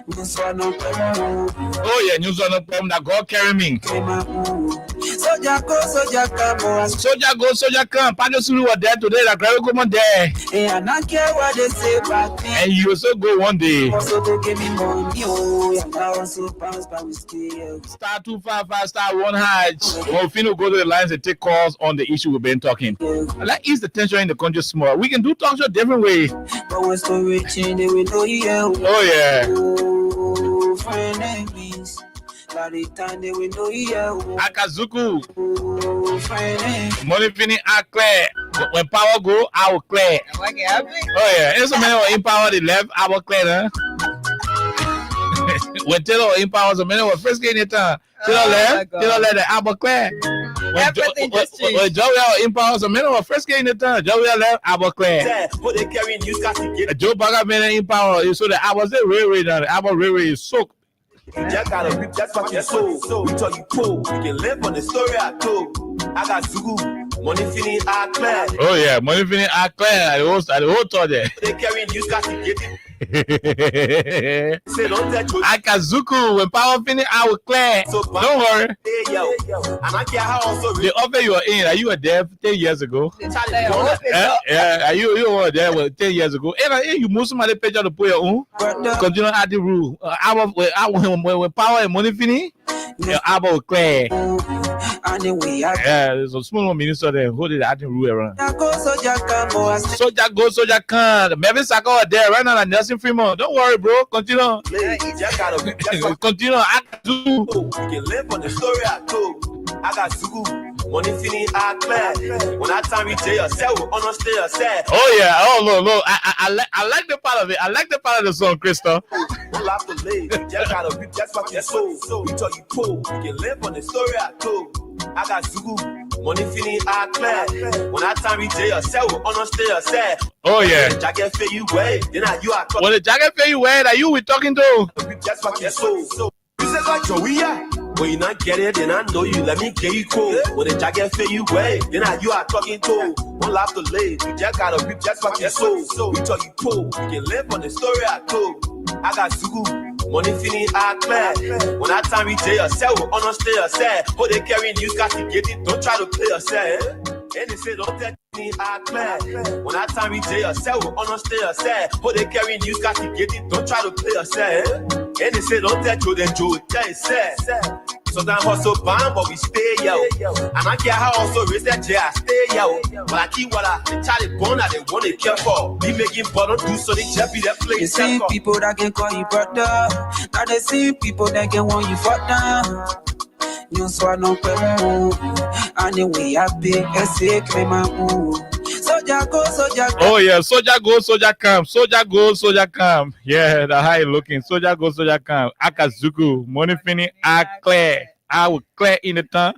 This one no problem.
Oh yeah, news on the problem that God carry me.
Soldier go, soldier come.
Soldier go, soldier come. Pado Sulu were there today. That Greg come on there.
And I don't care what they say about me.
And you also go one day.
Also go give me money. Oh, and I also bounce by with steel.
Star 255 star 1 hatch. Well, Fino go to the lines and take calls on the issue we've been talking. Like ease the tension in the country small. We can do talk show different way.
But we're still rich and they will know you.
Oh yeah.
Oh, frenemies. By the time they will know you.
Akazuku.
Oh, frenemies.
Money fini I clear. When power go, I will clear. Oh yeah. There's so many in power the left, I will clear. Huh? When Taylor in power, so many were first getting it. Taylor left, I will clear.
Everything just changed.
When Joey Impulse, a man of first game in the time, Joey left, I was clear.
What they carrying news casket.
Joe Baga man in power, so that I was a railway down. I was railway is soaked.
Jack got a rip, that's what you sold. So we tell you cool. You can live on the story I told. I got Zugu, money fini I clear.
Oh yeah, money fini I clear. I the whole thought there.
They carrying news casket.
Akazuku, when power finish, I will clear. So don't worry.
And I care how also
the offer you are in. Are you were there 10 years ago? Yeah, you were there 10 years ago. And you move somebody page to put your own. Continue at the rule. When power and money finish, I will clear. Yeah, there's a small minister there who did that rule around. Soldier go, soldier come. Maybe Saka there right now. Nelson Fremont. Don't worry, bro. Continue. Continue. I do.
You can live on the story I told. I got Zugu, money fini I clear. When I time you tell yourself, honestly yourself.
Oh yeah. Oh look. I like the part of it. I like the part of the song, Krista.
Don't laugh to live. Just gotta rip. That's what you sold. So we tell you cool. You can live on the story I told. I got Zugu, money fini I clear. When I time you tell yourself, honestly yourself.
Oh yeah.
The jacket for you way. Then you are.
Well, the jacket for you way that you we talking to.
That's what you sold. So you said like Joey, yeah. When you not get it, then I know you. Let me get you cool. When the jacket fit you way, then you are talking to. One laugh to live. You just gotta rip. That's what you sold. So we tell you cool. You can live on the story I told. I got Zugu, money fini I clear. When I time you tell yourself, honestly yourself. How they carry news, got to get it. Don't try to play yourself. And they say don't tell me I clear. When I time you tell yourself, honestly yourself. How they carry news, got to get it. Don't try to play yourself. And they say don't tell you, then Joe tell yourself. Sometimes hustle bang, but we stay yo. And I care how also raise that chair, stay yo. But I keep what I Charlie born that they want to care for. Be making bottom do so they just be that place.
You see people that can call you brother. Now they see people that can want you fuck down. You swan no pemu. Anyway, I big essay claim my move. Soldier go, soldier come.
Oh yeah, soldier go, soldier come. Soldier go, soldier come. Yeah, the high looking. Soldier go, soldier come. Akazuku, money fini, I clear. I will clear in the town.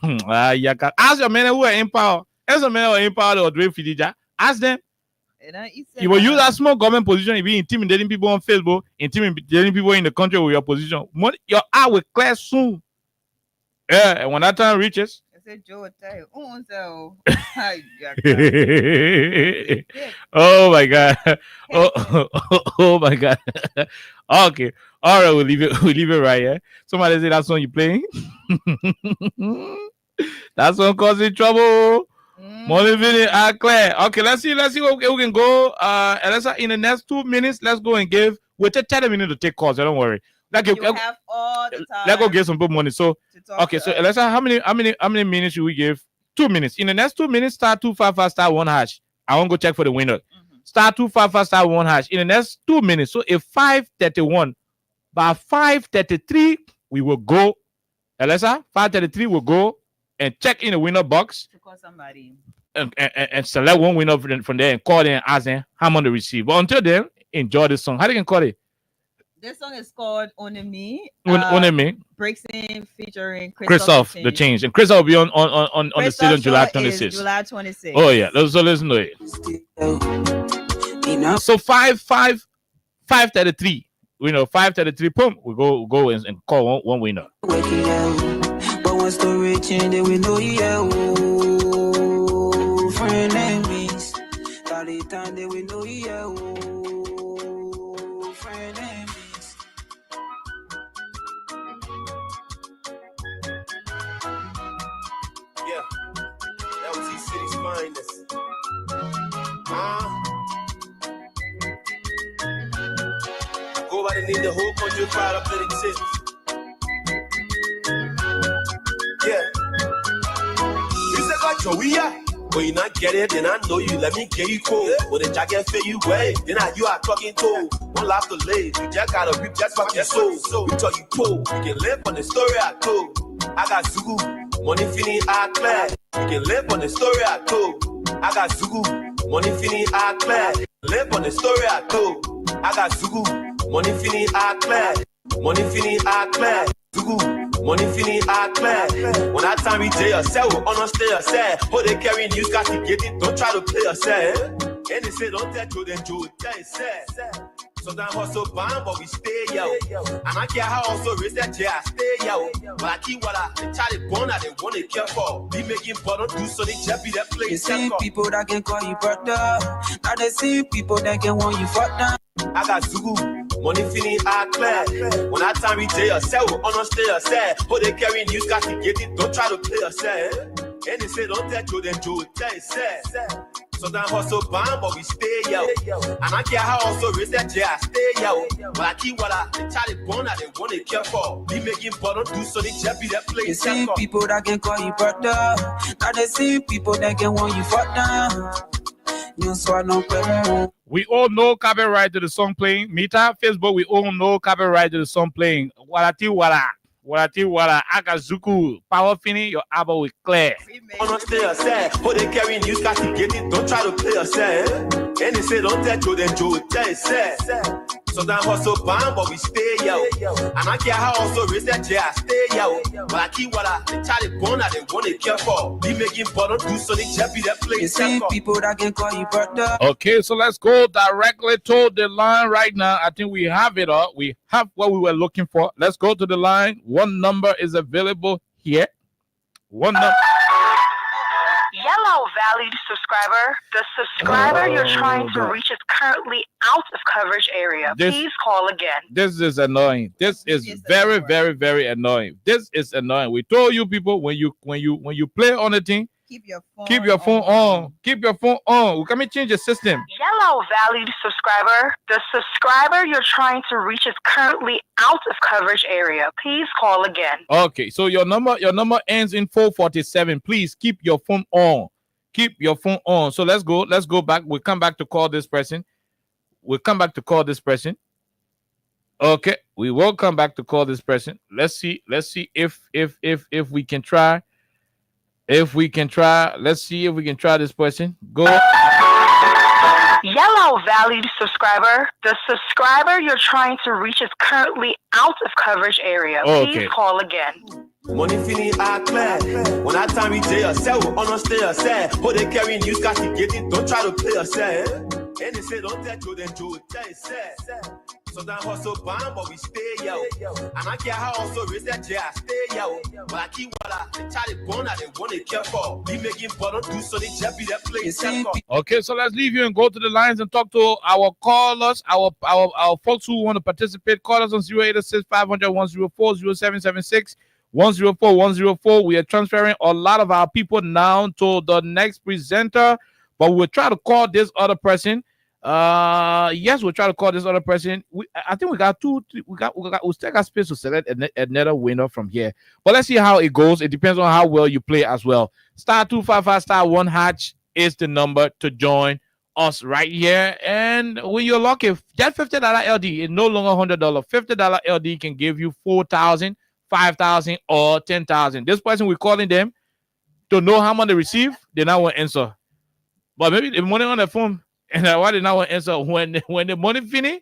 Ask your men who are in power. Ask your men who are in power or doing Fidija. Ask them. You will use that small government position if you intimidating people on Facebook, intimidating people in the country with your position. Your eye will clear soon. Yeah, and when that time reaches.
Joe tell you,
oh my god. Oh my god. Okay. All right, we'll leave it right here. Somebody say that song you playing. That song causing trouble. Money video are clear. Okay, let's see what we can go. Alexa, in the next 2 minutes, let's go and we'll take 10 minutes to take calls. So don't worry.
You have all the time.
Let's go get some money. So okay, so Alexa, how many minutes should we give? 2 minutes. In the next 2 minutes, star 255 star 1 hash. I won't go check for the winner. Star 255 star 1 hash. In the next 2 minutes. So if 5:31, by 5:33, we will go. Alexa, 5:33 will go and check in the winner box.
To call somebody.
And select one winner from there and call them and ask them how much to receive. But until then, enjoy this song. How do you can call it?
This song is called Only Me.
Only Me.
Breaks in featuring
Christoph the Change. And Christoph will be on the stage on July 26th.
July 26th.
Oh yeah. So listen to it. So 5:33. 5:33. Boom. We go and call one winner.
But once the rich and they will know friend enemies. By the time they will know friend enemies.
Yeah, that was East City's finest. Go by the name the whole country fired up that exists. Yeah. You said like Joey, yeah. When you not get it, then I know you. Let me get you cool. When the jacket fit you way, then you are talking to. One laugh to live. You just gotta rip. That's what you sold. So we tell you cool. You can live on the story I told. I got Zugu, money fini I clear. You can live on the story I told. I got Zugu, money fini I clear. Live on the story I told. I got Zugu, money fini I clear. Money fini I clear. Zugu, money fini are clear. When that time we day yourself, honor stay yourself. How they carry news, got to get it, don't try to play yourself. And they say, don't tell you, then you tell yourself. Sometimes hustle bang, but we stay, yo. And I care how also raise that chair, stay, yo. But I keep what I try to burn, I don't want to care for. Be making bottom do so they just be that place.
You see people that can call you brother. Now they see people that can want you fuck down.
I got Zugu, money fini are clear. When that time we day yourself, honor stay yourself. How they carry news, got to get it, don't try to play yourself. And they say, don't tell you, then you tell yourself. Sometimes hustle bang, but we stay, yo. And I care how also raise that chair, stay, yo. But I keep what I try to burn, I don't want to care for. Be making bottom do so they just be that place.
You see people that can call you brother. Now they see people that can want you fuck down. You swallow no.
We all know copyright to the song playing. Meta, Facebook, we all know copyright to the song playing. Warati wara, Akazuku, Power Fini, your album with Claire.
Honor stay yourself. How they carry news, got to get it, don't try to play yourself. And they say, don't tell you, then you tell yourself. Sometimes hustle bang, but we stay, yo. And I care how also raise that chair, stay, yo. But I keep what I try to burn, I don't want to care for. Be making bottom do so they just be that place.
You see people that can call you brother.
Okay, so let's go directly to the line right now. I think we have it all. We have what we were looking for. Let's go to the line. One number is available here. One number.
Yellow valued subscriber. The subscriber you're trying to reach is currently out of coverage area. Please call again.
This is annoying. This is very, very, very annoying. This is annoying. We told you people when you play on the thing, keep your phone on. Keep your phone on. We can change the system.
Yellow valued subscriber. The subscriber you're trying to reach is currently out of coverage area. Please call again.
Okay, so your number ends in 447. Please keep your phone on. Keep your phone on. So let's go back. We'll come back to call this person. Okay, we will come back to call this person. Let's see if we can try. If we can try, let's see if we can try this person. Go.
Yellow valued subscriber. The subscriber you're trying to reach is currently out of coverage area. Please call again.
Money fini are clear. When that time we day yourself, honor stay yourself. How they carry news, got to get it, don't try to play yourself. And they say, don't tell you, then you tell yourself. Sometimes hustle bang, but we stay, yo. And I care how also raise that chair, stay, yo. But I keep what I try to burn, I don't want to care for. Be making bottom do so they just be that place.
Okay, so let's leave you and go to the lines and talk to our callers, our folks who want to participate. Call us on 086 500 104 0776 104 104. We are transferring a lot of our people now to the next presenter, but we'll try to call this other person. Yes, we'll try to call this other person. I think we got two. We still got space to select another winner from here. But let's see how it goes. It depends on how well you play as well. *255*1# is the number to join us right here. And when you're lucky, that $50 LD is no longer $100. $50 LD can give you 4,000, 5,000, or 10,000. This person, we're calling them to know how much they receive. They now won't answer. But maybe the money on the phone. And why they now answer when the money finish,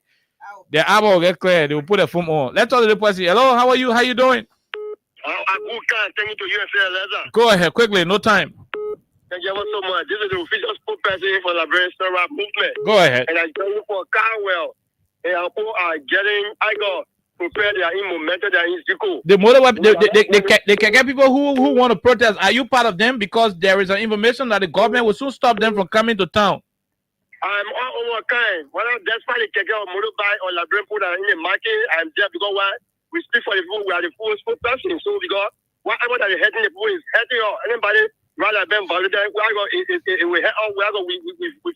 the album will get clear. They will put the phone on. Let's talk to the person. Hello, how are you? How you doing?
Thank you to you,
Go ahead quickly. No time.
Thank you so much. This is the official spokesperson for the Liberian Rap movement.
Go ahead.
And I tell you for Carwell, and our people are getting. I got prepared. They are in momentum. They are in school.
The motor they can get people who want to protest. Are you part of them? Because there is an information that the government will soon stop them from coming to town.
I'm all over kind. Whether despite the Keke or motorbike or Liberian people that are in the market, I'm there because why? We speak for the people. We are the full spokesperson. So because whatever that is hurting the people is hurting anybody rather than validated. It will hurt us. We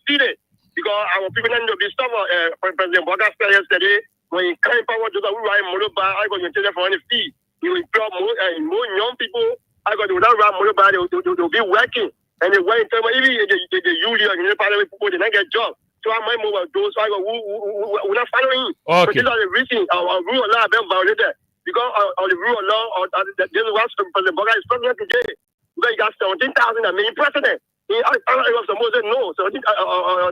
feel it. Because our people need to be stopped. President Boga said yesterday, when he came forward to the ride motorbike, I got to tell them for any fee. He will drop more young people. I got to ride motorbike. They'll be working. And they went to even the union, the parliament people, they don't get job. So I might move those. So I go, we're not following.
Okay.
So these are the reasons our rule of law have been violated. Because of the rule of law, this is what President Boga is president today. Because he got 17,000 and many president. I was supposed to know 17,000. I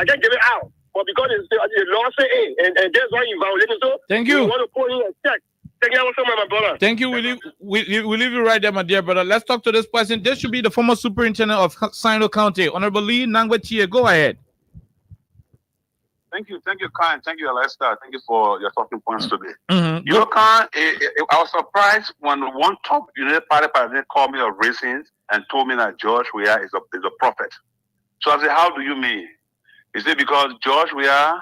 can't give it out. But because the law say, and that's why he violated. So
thank you.
We want to put in a check. Thank you so much, my brother.
Thank you. We leave you right there, my dear brother. Let's talk to this person. This should be the former superintendent of Sino County, Honorable Lee Nangwachie. Go ahead.
Thank you, Khan. Thank you, Alexa. Thank you for your talking points today.
Mm-hmm.
You know, Khan, I was surprised when one top United Party president called me a racist and told me that George Weah is a prophet. So I said, how do you mean? He said, because George Weah,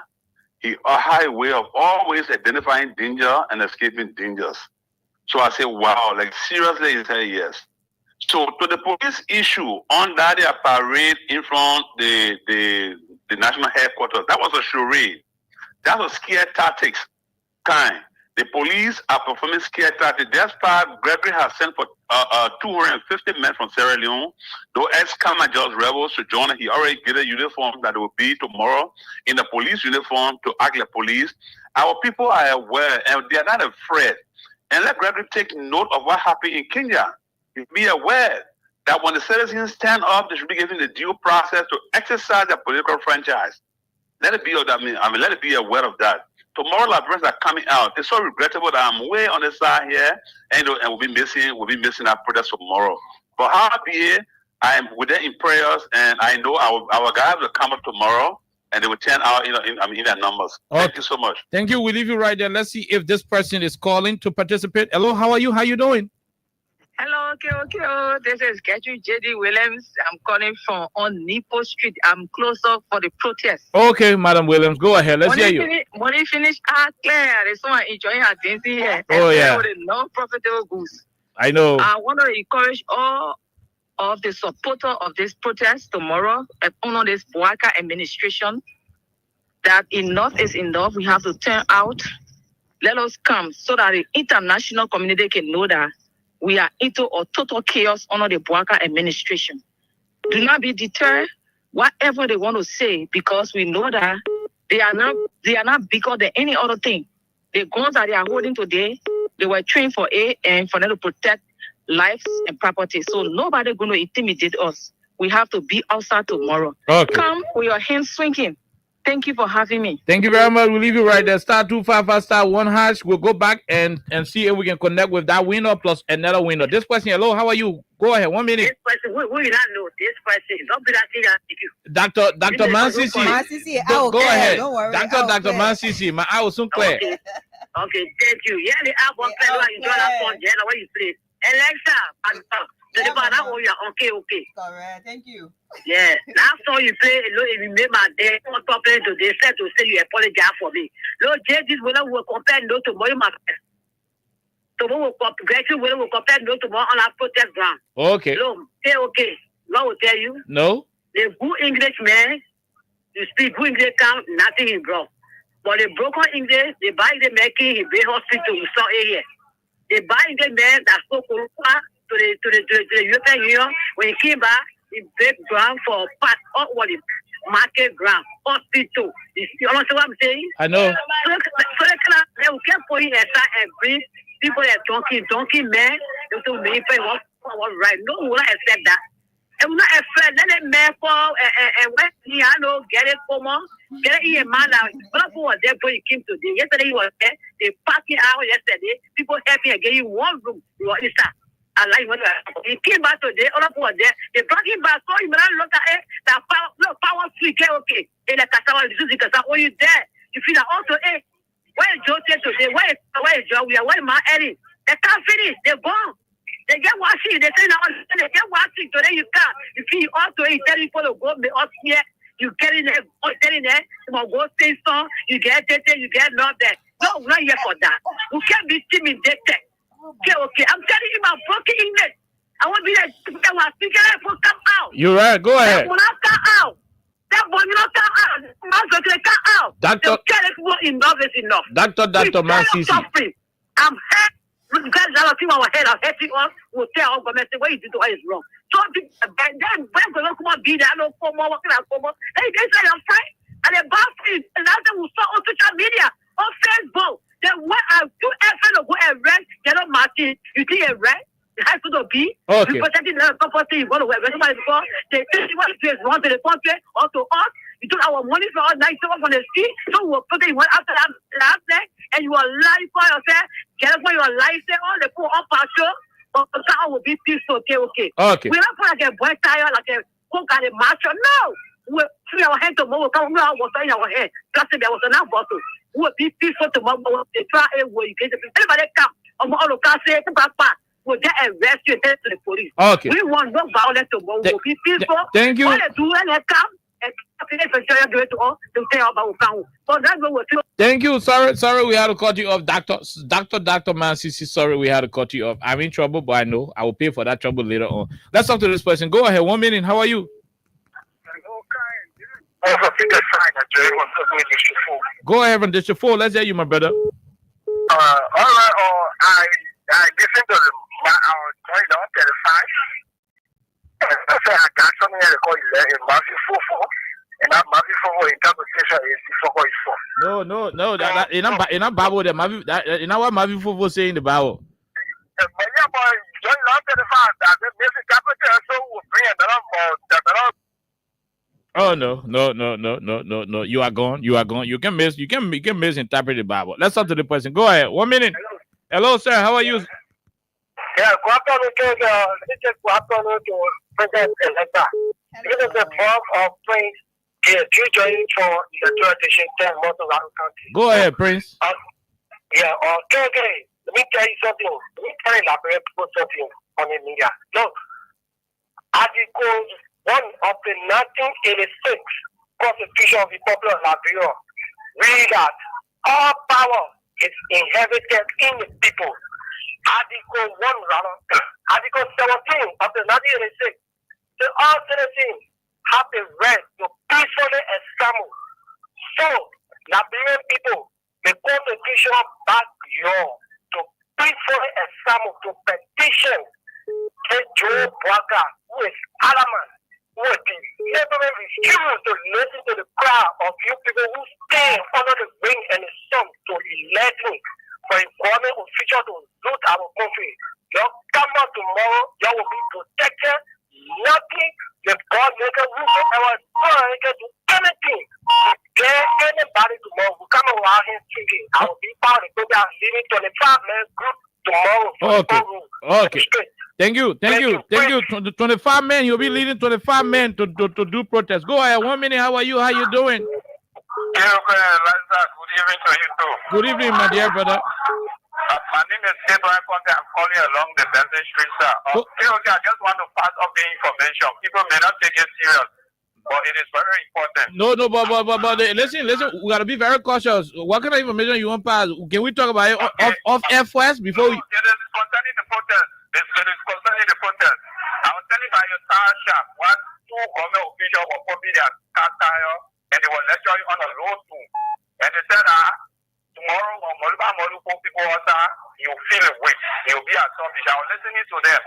he had a way of always identifying danger and escaping dangers. So I said, wow, like seriously? He said, yes. So to the police issue on that their parade in front the national headquarters, that was a charade. That was scare tactics kind. The police are performing scare tactics. Despite Gregory has sent for 250 men from Sierra Leone, those ex-Kamajos rebels to join. He already get a uniform that will be tomorrow in the police uniform to act like police. Our people are aware and they are not afraid. And let Gregory take note of what happened in Kenya. Be aware that when the citizens stand up, they should be given the due process to exercise their political franchise. Let it be of that. Let it be aware of that. Tomorrow, Liberians are coming out. It's so regrettable that I'm way on the side here, and we'll be missing our protest tomorrow. But how be it, I am with them in prayers, and I know our guys will come up tomorrow, and they will turn out in their numbers. Okay. Thank you so much.
Thank you. We'll leave you right there. Let's see if this person is calling to participate. Hello, how are you? How you doing?
Hello, KOK. This is Gertrude J.D. Williams. I'm calling from on Nipo Street. I'm closer for the protest.
Okay, Madam Williams, go ahead. Let's hear you.
When you finish, clear. There's someone enjoying her dancing here.
Oh, yeah.
With the non-profitable goods.
I know.
I want to encourage all of the supporters of this protest tomorrow and honor this Boaka administration that enough is enough. We have to turn out. Let us come so that the international community can know that we are into a total chaos under the Boaka administration. Do not be deterred, whatever they want to say, because we know that they are not bigger than any other thing. The guns that they are holding today, they were trained for and for them to protect lives and property. So nobody going to intimidate us. We have to be outside tomorrow.
Okay.
Come with your hands swinging. Thank you for having me.
Thank you very much. We'll leave you right there. *255*1#. We'll go back and see if we can connect with that winner plus another winner. This question, hello, how are you? Go ahead, 1 minute.
This question, we will not know. This question, don't be that thing that you.
Dr. Mansisi. Go ahead.
Don't worry.
Dr. Mansisi, my eye was so clear.
Okay, thank you. Yeah, the album play like you do that song, yeah, what you play. Alexa, okay.
Correct. Thank you.
Yeah, last song you play, if you made my day, I'm talking to they said to say you apologize for me. Lord, this will compare no tomorrow, my friend. Tomorrow will compare no tomorrow on our protest ground.
Okay.
Lord, okay. Lord will tell you.
No.
The good English man, you speak good English, count nothing in bro. But the broken English, the buy the making, he be hospital, you saw it here. The buy the man that spoke to the European Union, when he came back, he break ground for part of what the market ground, hospital. You understand what I'm saying?
I know.
So they will keep putting aside and bring people that donkey man, they will make it right. No one will not accept that. And we're not afraid. Let them man fall and when he get it come on, get it in man now. But was there when he came today. Yesterday he was there. They parking out yesterday. People helping and getting one room. You are inside. I like what he came back today. All of was there. They brought him back. So you look at it. That power free. Okay. And the Kasawa is using Kasawa. When you there, you feel that also, hey, where is Joe today? Where is Joe? We are where my Eddie. They can't finish. They're gone. They get washing. They say now they get washing. Today you can't. You feel also you tell people to go me up here. You get in there, you go say so. You get it, you get not there. No, we're not here for that. We can't be intimidated. Okay. I'm telling you my broken English. I want to be there. That was speaking for come out.
You're right. Go ahead.
That will not come out. That will not come out. Come out.
Doctor,
enough is enough.
Dr. Mansisi.
I'm hurt. Because a lot of people our head are hurting us. Will tell our government what you did to us is wrong. So then when we come on, be there, no come on, working out, come on. Hey, they say I'm fine. And the bad thing, and after we saw on social media, on Facebook. Then what I do ever go and rent, they're not matching. You think a rent? It has to be.
Okay.
You protecting the property, you want to wear somebody before they think what you do is wrong to the country or to us. You took our money for all night, someone from the street, so we will put it one after that last night, and you will lie for yourself, get up for your license, all the poor on patrol, but the car will be peaceful, okay.
Okay.
We're not like a boy tire, like a cook at a macho, no! We'll free our hand tomorrow, come we are water in our head, just there was enough bottle. We'll be peaceful tomorrow, they try a way, you get everybody come, all the cars say, we'll get arrested to the police.
Okay.
We want no violence tomorrow, we'll be peaceful.
Thank you.
All they do when they come,
Thank you. Sorry, we had to cut you off, Doctor Man. CC, sorry, we had to cut you off. I'm in trouble, but I know I will pay for that trouble later on. Let's talk to this person. Go ahead. 1 minute. How are you? Go ahead from District 4. Let's hear you, my brother.
All right. I listened to the 35. I said I got something that called a massive fufu, and that massive fufu interpretation is for.
No. That in a Bible, in our massive fufu saying in the Bible.
Yeah, boy, John 35. That the basic capital so will bring another.
Oh no. You are gone. You can misinterpret the Bible. Let's talk to the person. Go ahead. 1 minute. Hello, sir. How are you?
Yeah, good afternoon to President Electa. This is the 12th of Prince. You joining for the tradition 10 months around the country.
Go ahead, Prince.
Okay. Let me tell you something. Let me tell you people something on the media. Look, Article 1 of the 1986 Constitution of the Republic of Liberia read that all power is inherited in the people. Article 17 of the 1986 says all citizens have the right to peacefully assemble. So, Liberian people, the Constitution back you to peacefully assemble to petition Joe Walker, who is adamant, who is deliberately refused to listen to the cry of you people who stand under the rain and the sun to elect me for a government official to loot our country. Your come out tomorrow, you will be protected. Nothing the God maker will ever do anything. There anybody tomorrow will come around here thinking I will be part of the program leading 25-man group tomorrow.
Okay. Thank you. 25 men, you'll be leading 25 men to do protest. Go ahead. 1 minute. How are you? How you doing?
Good evening to you too.
Good evening, my dear brother.
My name is Abraham Conte. I'm calling along the Benson Street, sir. Okay, I just want to pass up the information. People may not take it serious, but it is very important.
No, but listen. We gotta be very cautious. What kind of information you want to pass? Can we talk about it off air first before we?
It is concerning the protest. It is concerning the protest. I was telling by your tire shop, two government officials were probably their car tire, and they were lecturing on a road too. And they said, tomorrow when Molu people outside, you'll feel a weight. You'll be at selfish. I was listening to them.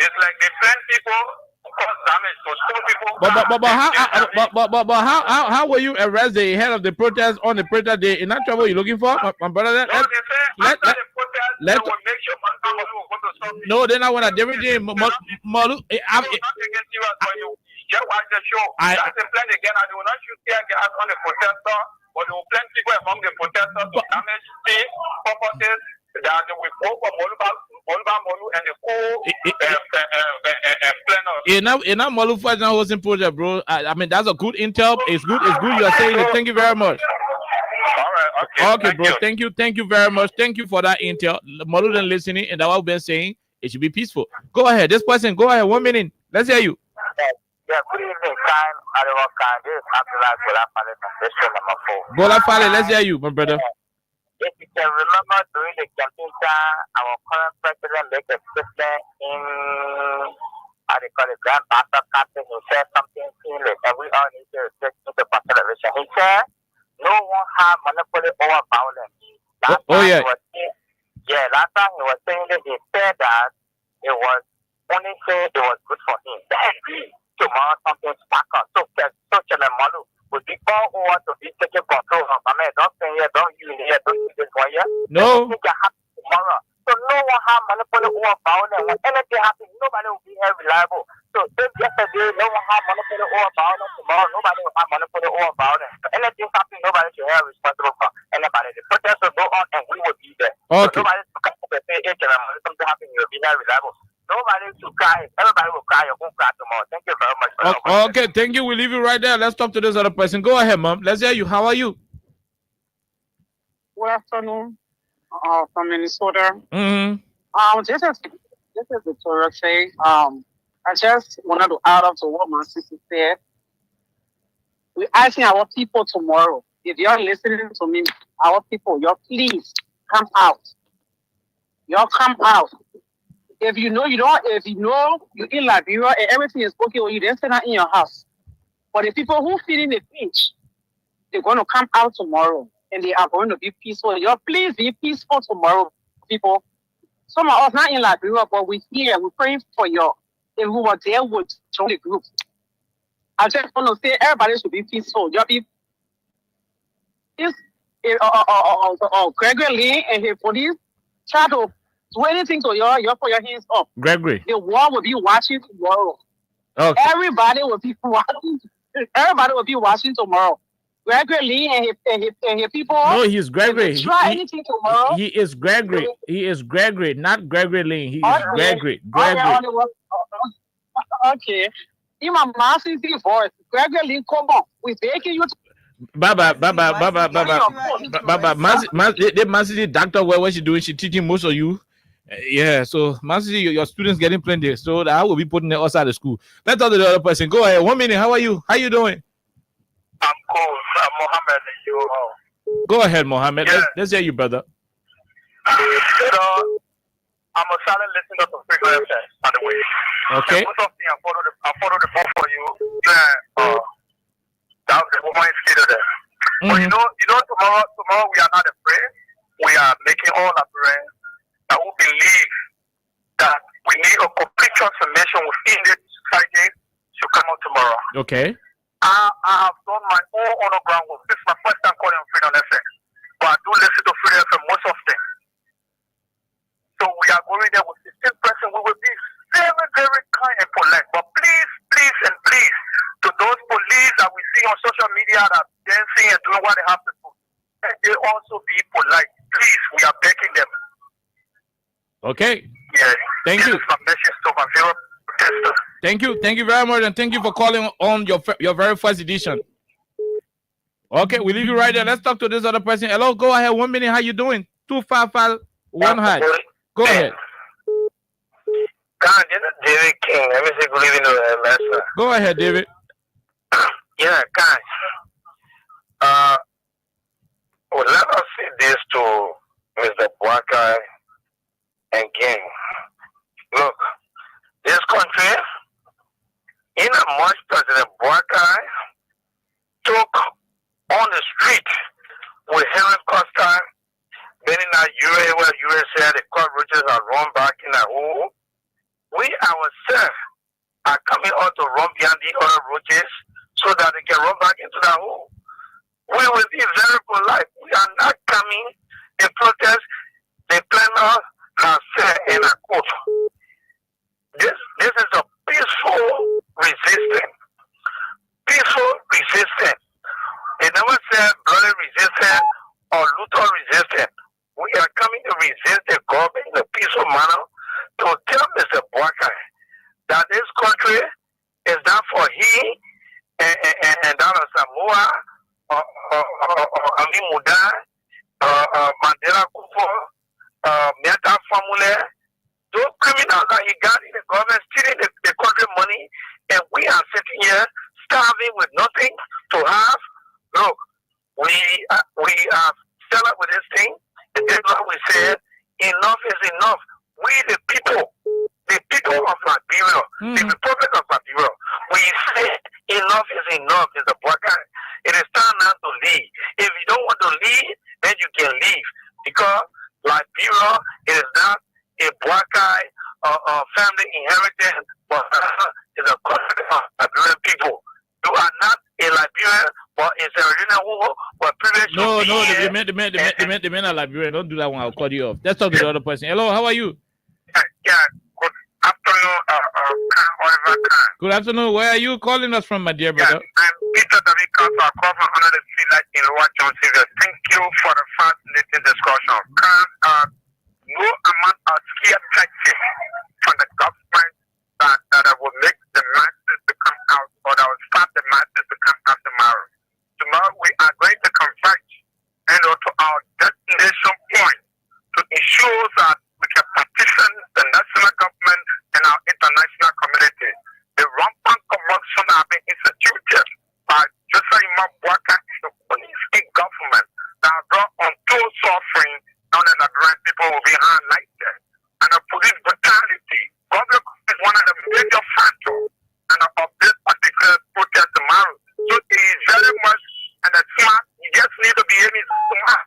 It's like they plan people to cause damage to some people.
But how will you arrest the head of the protest on the protest day? In that trouble you're looking for, my brother?
They say after the protest, they will make sure Molu will go to something.
No, then I want to everything. Molu.
Not against you when you just watch the show. That's the plan again. And they will not shoot tear gas on the protester, but they will plan people among the protesters to damage things, properties that they will go for Molu and the
planner. Enough Molu fight now hosting project, bro. I mean that's a good intel. It's good. You are saying it. Thank you very much.
All right.
Okay, bro. Thank you very much. Thank you for that intel. Molu then listening, and that what we've been saying. It should be peaceful. Go ahead. This person. Go ahead. 1 minute. Let's hear you.
Yeah, good evening, Kyle. This is Abdullah Golafale from district number 4.
Golafale, let's hear you, my brother.
If you can remember during the campaign time, our current president made a statement in how they call it Grand Bassa campaign. He said something similar that we all need to respect the consideration. He said, no one has monopoly over violence. Last time he was saying that he said that it was only saying it was good for him. Then tomorrow something spark up. So Malu would be all over to be taking control of. I mean, don't say here, don't you here, don't do this one here.
No.
Anything can happen tomorrow.
So no one have monopoly over violence. When anything happens, nobody will be here reliable. So if yesterday no one have monopoly over violence, tomorrow nobody will have monopoly over violence. So anything happens, nobody should have responsible for anybody. The protest will go on and we will be there.
Okay.
So nobody will come up and say, hey, something happens, you'll be here reliable. Nobody should cry. Everybody will cry. You won't cry tomorrow. Thank you very much.
Okay, thank you. We'll leave you right there. Let's talk to this other person. Go ahead, mom. Let's hear you. How are you?
Good afternoon. From Minnesota. This is Victoria Faye. I just wanted to add up to what my sister said. We're asking our people tomorrow, if you're listening to me, our people, y'all please come out. Y'all come out. If you know you're in Liberia and everything is okay with you, then stay in your house. But the people who feeling the pinch, they're going to come out tomorrow and they are going to be peaceful. Y'all please be peaceful tomorrow, people. Some of us not in Liberia, but we're here. We're praying for y'all. If we were there, we'd join the group. I just want to say everybody should be peaceful. Y'all be Gregory Lee and his police try to do anything to y'all put your hands up.
Gregory.
The world will be watching tomorrow.
Okay.
Everybody will be watching. Everybody will be watching tomorrow. Gregory Lee and his people.
No, he's Gregory.
Try anything tomorrow.
He is Gregory. He is Gregory, not Gregory Lee. He is Gregory.
Okay. In my massive voice, Gregory Lee, come on. We're begging you.
Baba. The Massey doctor, what she doing? She teaching most of you. Yeah, so Massey, your students getting plenty. So I will be putting them outside of school. Let's talk to the other person. Go ahead. 1 minute. How are you? How you doing?
I'm cool. I'm Mohammed. And you?
Go ahead, Mohammed.
Yeah.
Let's hear you, brother.
I'm a silent listener to Frequent FM, by the way.
Okay.
Most of the I follow the book for you. Yeah. That the woman is still there. But you know, tomorrow we are not afraid. We are making all our friends that will believe that we need a complete transformation within the society to come out tomorrow.
Okay.
I have done my own underground work. This is my first time calling Freedom FM. But I do listen to Freedom FM most of them. So we are going there with 16 person. We will be very, very kind and polite. But please, and please, to those police that we see on social media that are dancing and doing what they have to do, they also be polite. Please, we are begging them.
Okay.
Yeah.
Thank you.
This is my message to my favorite protesters.
Thank you very much, and thank you for calling on your very first edition. Okay, we leave you right there. Let's talk to this other person. Hello, go ahead. 1 minute. How you doing? 255 1 Go ahead.
God, this is David King. Let me say good evening to Lester.
Go ahead, David.
Yeah, guys. Well, let us say this to Mr. Boakai and King. Look, this country, in a much President Boakai took on the street with Henry Costa, then in Nigeria, where USA, the cockroaches are run back in a hole. We ourselves are coming out to run behind the other roaches so that they can run back into the hole. We will be very polite. We are not coming in protest. The planner has said in a quote, this is a peaceful resistance. Peaceful resistance. They never said bloody resistance or looter resistance. We are coming to resist the government in a peaceful manner to tell Mr. Boakai that this country is not for he and Dala Samoa or Ami Muda, Mandela Kufu, Miata Famule, those criminals that he got in the government stealing the country money, and we are sitting here starving with nothing to have. Look, we are fed up with this thing, and that's why we said enough is enough. We the people of Liberia, the Republic of Liberia, we say enough is enough. Is the Boakai. It is time now to leave. If you don't want to leave, then you can leave, because Liberia is not a Boakai family inheritance, but is a country of Liberian people. You are not a Liberian But it's a but previous
No, the men are Liberian. Don't do that one. I'll call you off. Let's talk to the other person. Hello, how are you?
Yeah, good afternoon, Oliver Khan.
Good afternoon. Where are you calling us from, my dear brother?
I'm Peter David Council. I call from under the sea like in Lower Johnson. Thank you for the fascinating discussion. Khan, no amount of scare tactics from the government that will make the masses to come out, or that will stop the masses to come out tomorrow. Tomorrow we are going to converge to our destination point to ensure that we can petition the national government and our international community. The rampant corruption have been instituted by Joseph Mwaka and the police and government that brought untold suffering on the Nigerian people will be highlighted. And the police brutality, government is one of the major factors of this particular protest tomorrow. So it is very much and the smart, you just need to be any smart.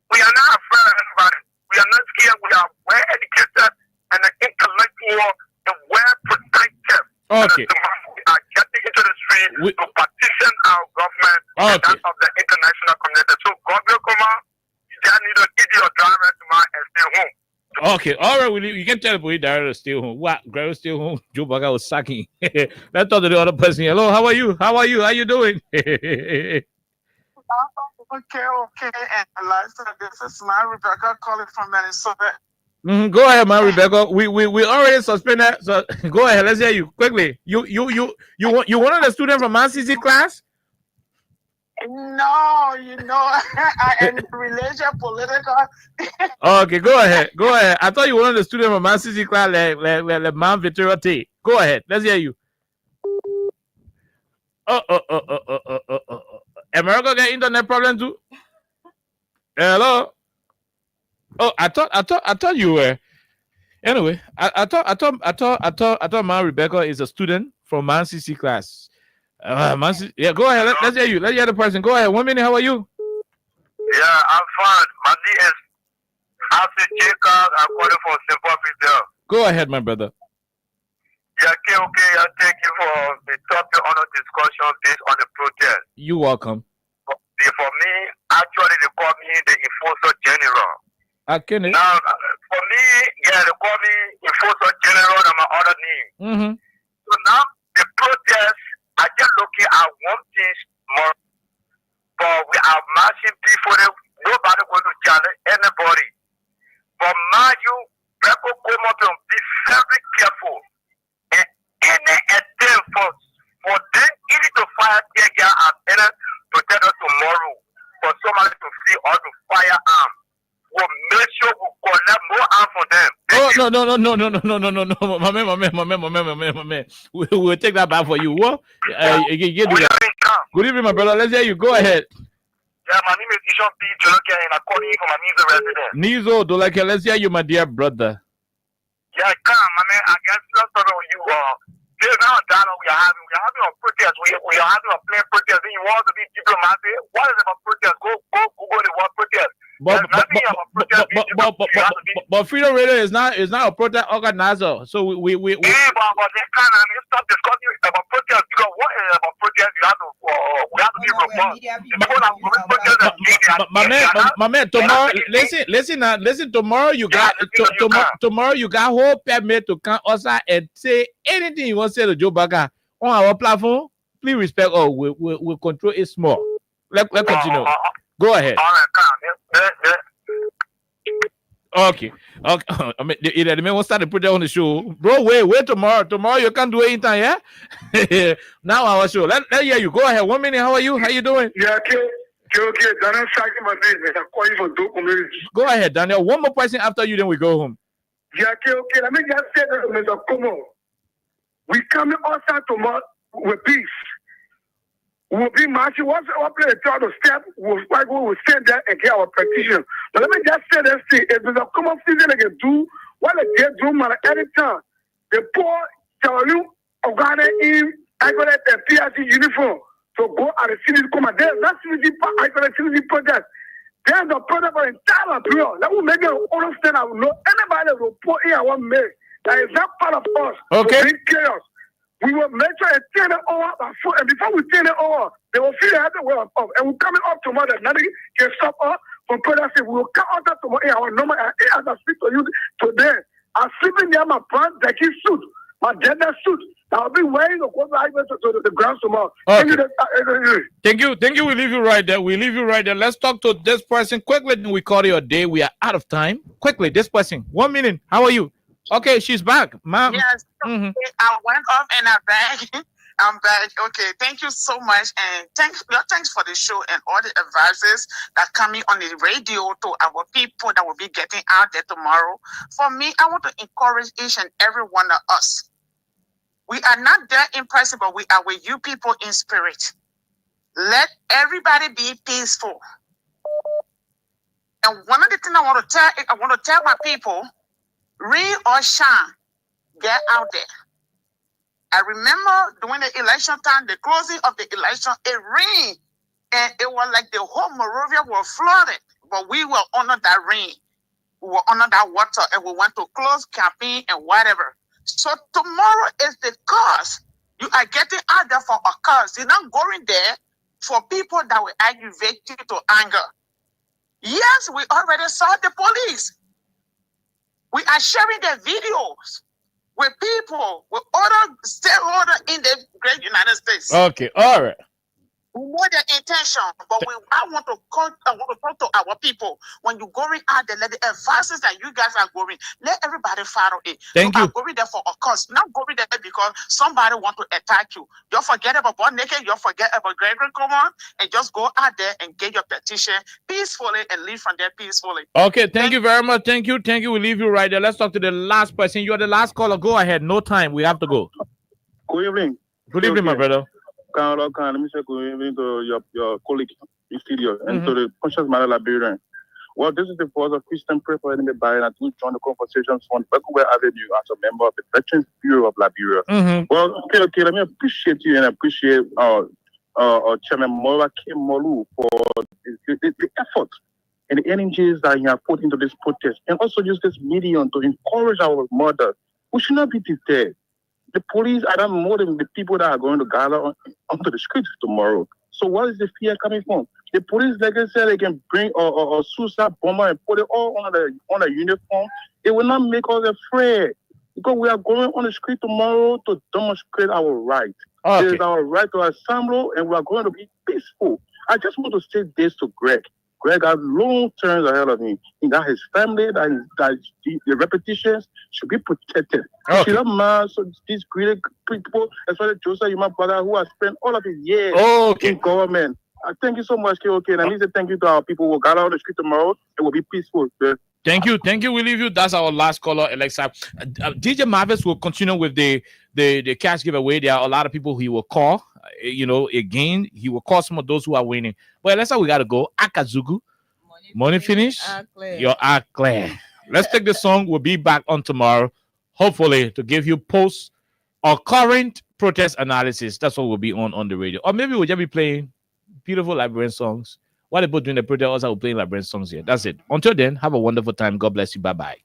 We are not afraid of anybody. We are not scared. We are well educated and intellectual and well protected.
Okay.
We are getting into the street to petition our government and that of the international community. So government come out, you just need to get your driver tomorrow and stay home.
Okay, all right. You can tell the police director to stay home. What? Driver stay home. Joe Baga was sucking. Let's talk to the other person. Hello, how are you? How are you? How you doing?
Okay. And like I said, this is my Rebecca calling from Minnesota.
Go ahead, man, Rebecca. We already suspended. So go ahead. Let's hear you quickly. You one of the students from MCC class?
No, I am religious, political.
Okay, go ahead. I thought you were one of the students from MCC class, like Man Victoria T. Go ahead. Let's hear you. America got internet problem too. Hello. Oh, I thought you were. Anyway, I thought Man Rebecca is a student from Man CC class. Yeah, go ahead. Let's hear you. Let's hear the person. Go ahead. 1 minute. How are you?
Yeah, I'm fine. My name is Hasid Jacob. I'm calling from Simple Video.
Go ahead, my brother.
Yeah, okay. I thank you for the topic on the discussion based on the protest.
You're welcome.
For me, actually, they call me the Enforcer General.
Okay.
Now, for me, yeah, they call me Enforcer General and my other name. So now, the protest, I just looking at one thing more. But we are marching people, nobody going to challenge anybody. But mind you, people come up and be very careful. And any attempt for them easy to fire tear gas and any protect us tomorrow for somebody to see or to fire arms. We'll make sure we collect more arms from them.
No. My man. We'll take that back for you. What? Good evening, my brother. Let's hear you. Go ahead.
Yeah, my name is Ishon P. Jolokia, and I'm calling you from my Nizo resident.
Nizo Dolaka, let's hear you, my dear brother.
Yeah, come, my man. I guess let's talk about you. There's now a dialogue we are having. We are having a protest. We are having a plain protest. Then you want to be diplomatic. What is about protest? Go Google the word protest.
But Freedom Radio is not a protest organizer. So we
but they can't stop discussing about protest because what is about protest? We have to be robust.
My man, tomorrow listen, tomorrow you got tomorrow you got whole permit to come outside and say anything you want to say to Joe Baga on our platform. Please respect we'll control it small. Let's continue. Go ahead. Okay. I mean, the man won't start to put that on the show. Bro, wait tomorrow. Tomorrow you can't do anything, yeah? Now our show. Let hear you. Go ahead. 1 minute. How are you? How you doing?
Yeah, okay. Daniel Saki, my name. I'm calling for two communities.
Go ahead, Daniel. One more person after you, then we go home.
Yeah, okay. Let me just say that, Mr. Kumo. We coming outside tomorrow with peace. We'll be marching. Once we play the third step, we'll stand there and get our petition. But let me just say this thing. If there's a common thing they can do, what they do, man, anytime. The poor tell you, Ghana in, I got a PRC uniform to go at the city come and there's not I got a city protest. There's a protest for the entire period. That will make you understand. I will know anybody will put in our mail. That is not part of us.
Okay.
Chaos. We will make sure and turn it over our foot. And before we turn it over, they will feel the way up. And we're coming up tomorrow that nothing can stop us from production. We will come out that tomorrow in our normal. As I speak to you today, I'm sleeping near my brand Jackie suit, my gender suit. I'll be wearing the quarter to the ground tomorrow.
Okay. Thank you. We leave you right there. Let's talk to this person quickly. Then we call it a day. We are out of time. Quickly, this person. 1 minute. How are you? Okay, she's back, ma'am.
Yes, I went off and I'm back. I'm back. Okay, thank you so much, and thanks for the show and all the advices that coming on the radio to our people that will be getting out there tomorrow. For me, I want to encourage each and every one of us. We are not there in person, but we are with you people in spirit. Let everybody be peaceful. And one of the things I want to tell my people, rain or shine, get out there. I remember during the election time, the closing of the election, it rained. And it was like the whole Moravia was flooded. But we were under that rain. We were under that water, and we went to close campaign and whatever. So tomorrow is the cause. You are getting out there for a cause. You're not going there for people that will aggravate you to anger. Yes, we already saw the police. We are sharing their videos with people, with other stakeholders in the great United States.
Okay, all right.
We know their intention, but I want to talk to our people. When you're going out there, let the advices that you guys are going, let everybody follow it.
Thank you.
Are going there for a cause, not going there because somebody want to attack you. You forget about Born Naked, you forget about Gregory Coleman, and just go out there and get your petition peacefully and leave from there peacefully.
Okay, thank you very much. Thank you. We leave you right there. Let's talk to the last person. You're the last caller. Go ahead. No time. We have to go.
Good evening.
Good evening, my brother.
Let me say good evening to your colleague in studio and to the conscious matter Liberian. Well, this is the voice of Christian Prayer for Enemy By, and I do join the conversations on Beckwell Avenue as a member of the Veterans Bureau of Liberia. Well, okay, let me appreciate you and appreciate Chairman Mola Kim Molu for the effort and the energies that he has put into this protest, and also use this medium to encourage our mothers. We should not be deterred. The police are not more than the people that are going to gather onto the streets tomorrow. So what is the fear coming from? The police, like I said, they can bring a suicide bomber and put it all on a uniform. It will not make us afraid. Because we are going on the street tomorrow to demonstrate our right. Okay. It is our right to assemble, and we are going to be peaceful. I just want to say this to Greg. Greg has long terms ahead of him. He got his family, that the repetitions should be protected. Okay. Should not mind so these greedy people, especially Joseph, my brother, who has spent all of his years in government. Thank you so much, KOK. And I need to thank you to our people who got out on the street tomorrow. It will be peaceful.
Thank you. We leave you. That's our last caller, Alexa. DJ Marvis will continue with the cash giveaway. There are a lot of people he will call. Again, he will call some of those who are winning. But Alexa, we gotta go. Akazugu, money finish. Your clear. Let's take the song. We'll be back on tomorrow, hopefully, to give you post or current protest analysis. That's what we'll be on the radio, or maybe we'll just be playing beautiful Liberian songs. While they're both doing the protest, also we're playing Liberian songs here. That's it. Until then, have a wonderful time. God bless you. Bye bye.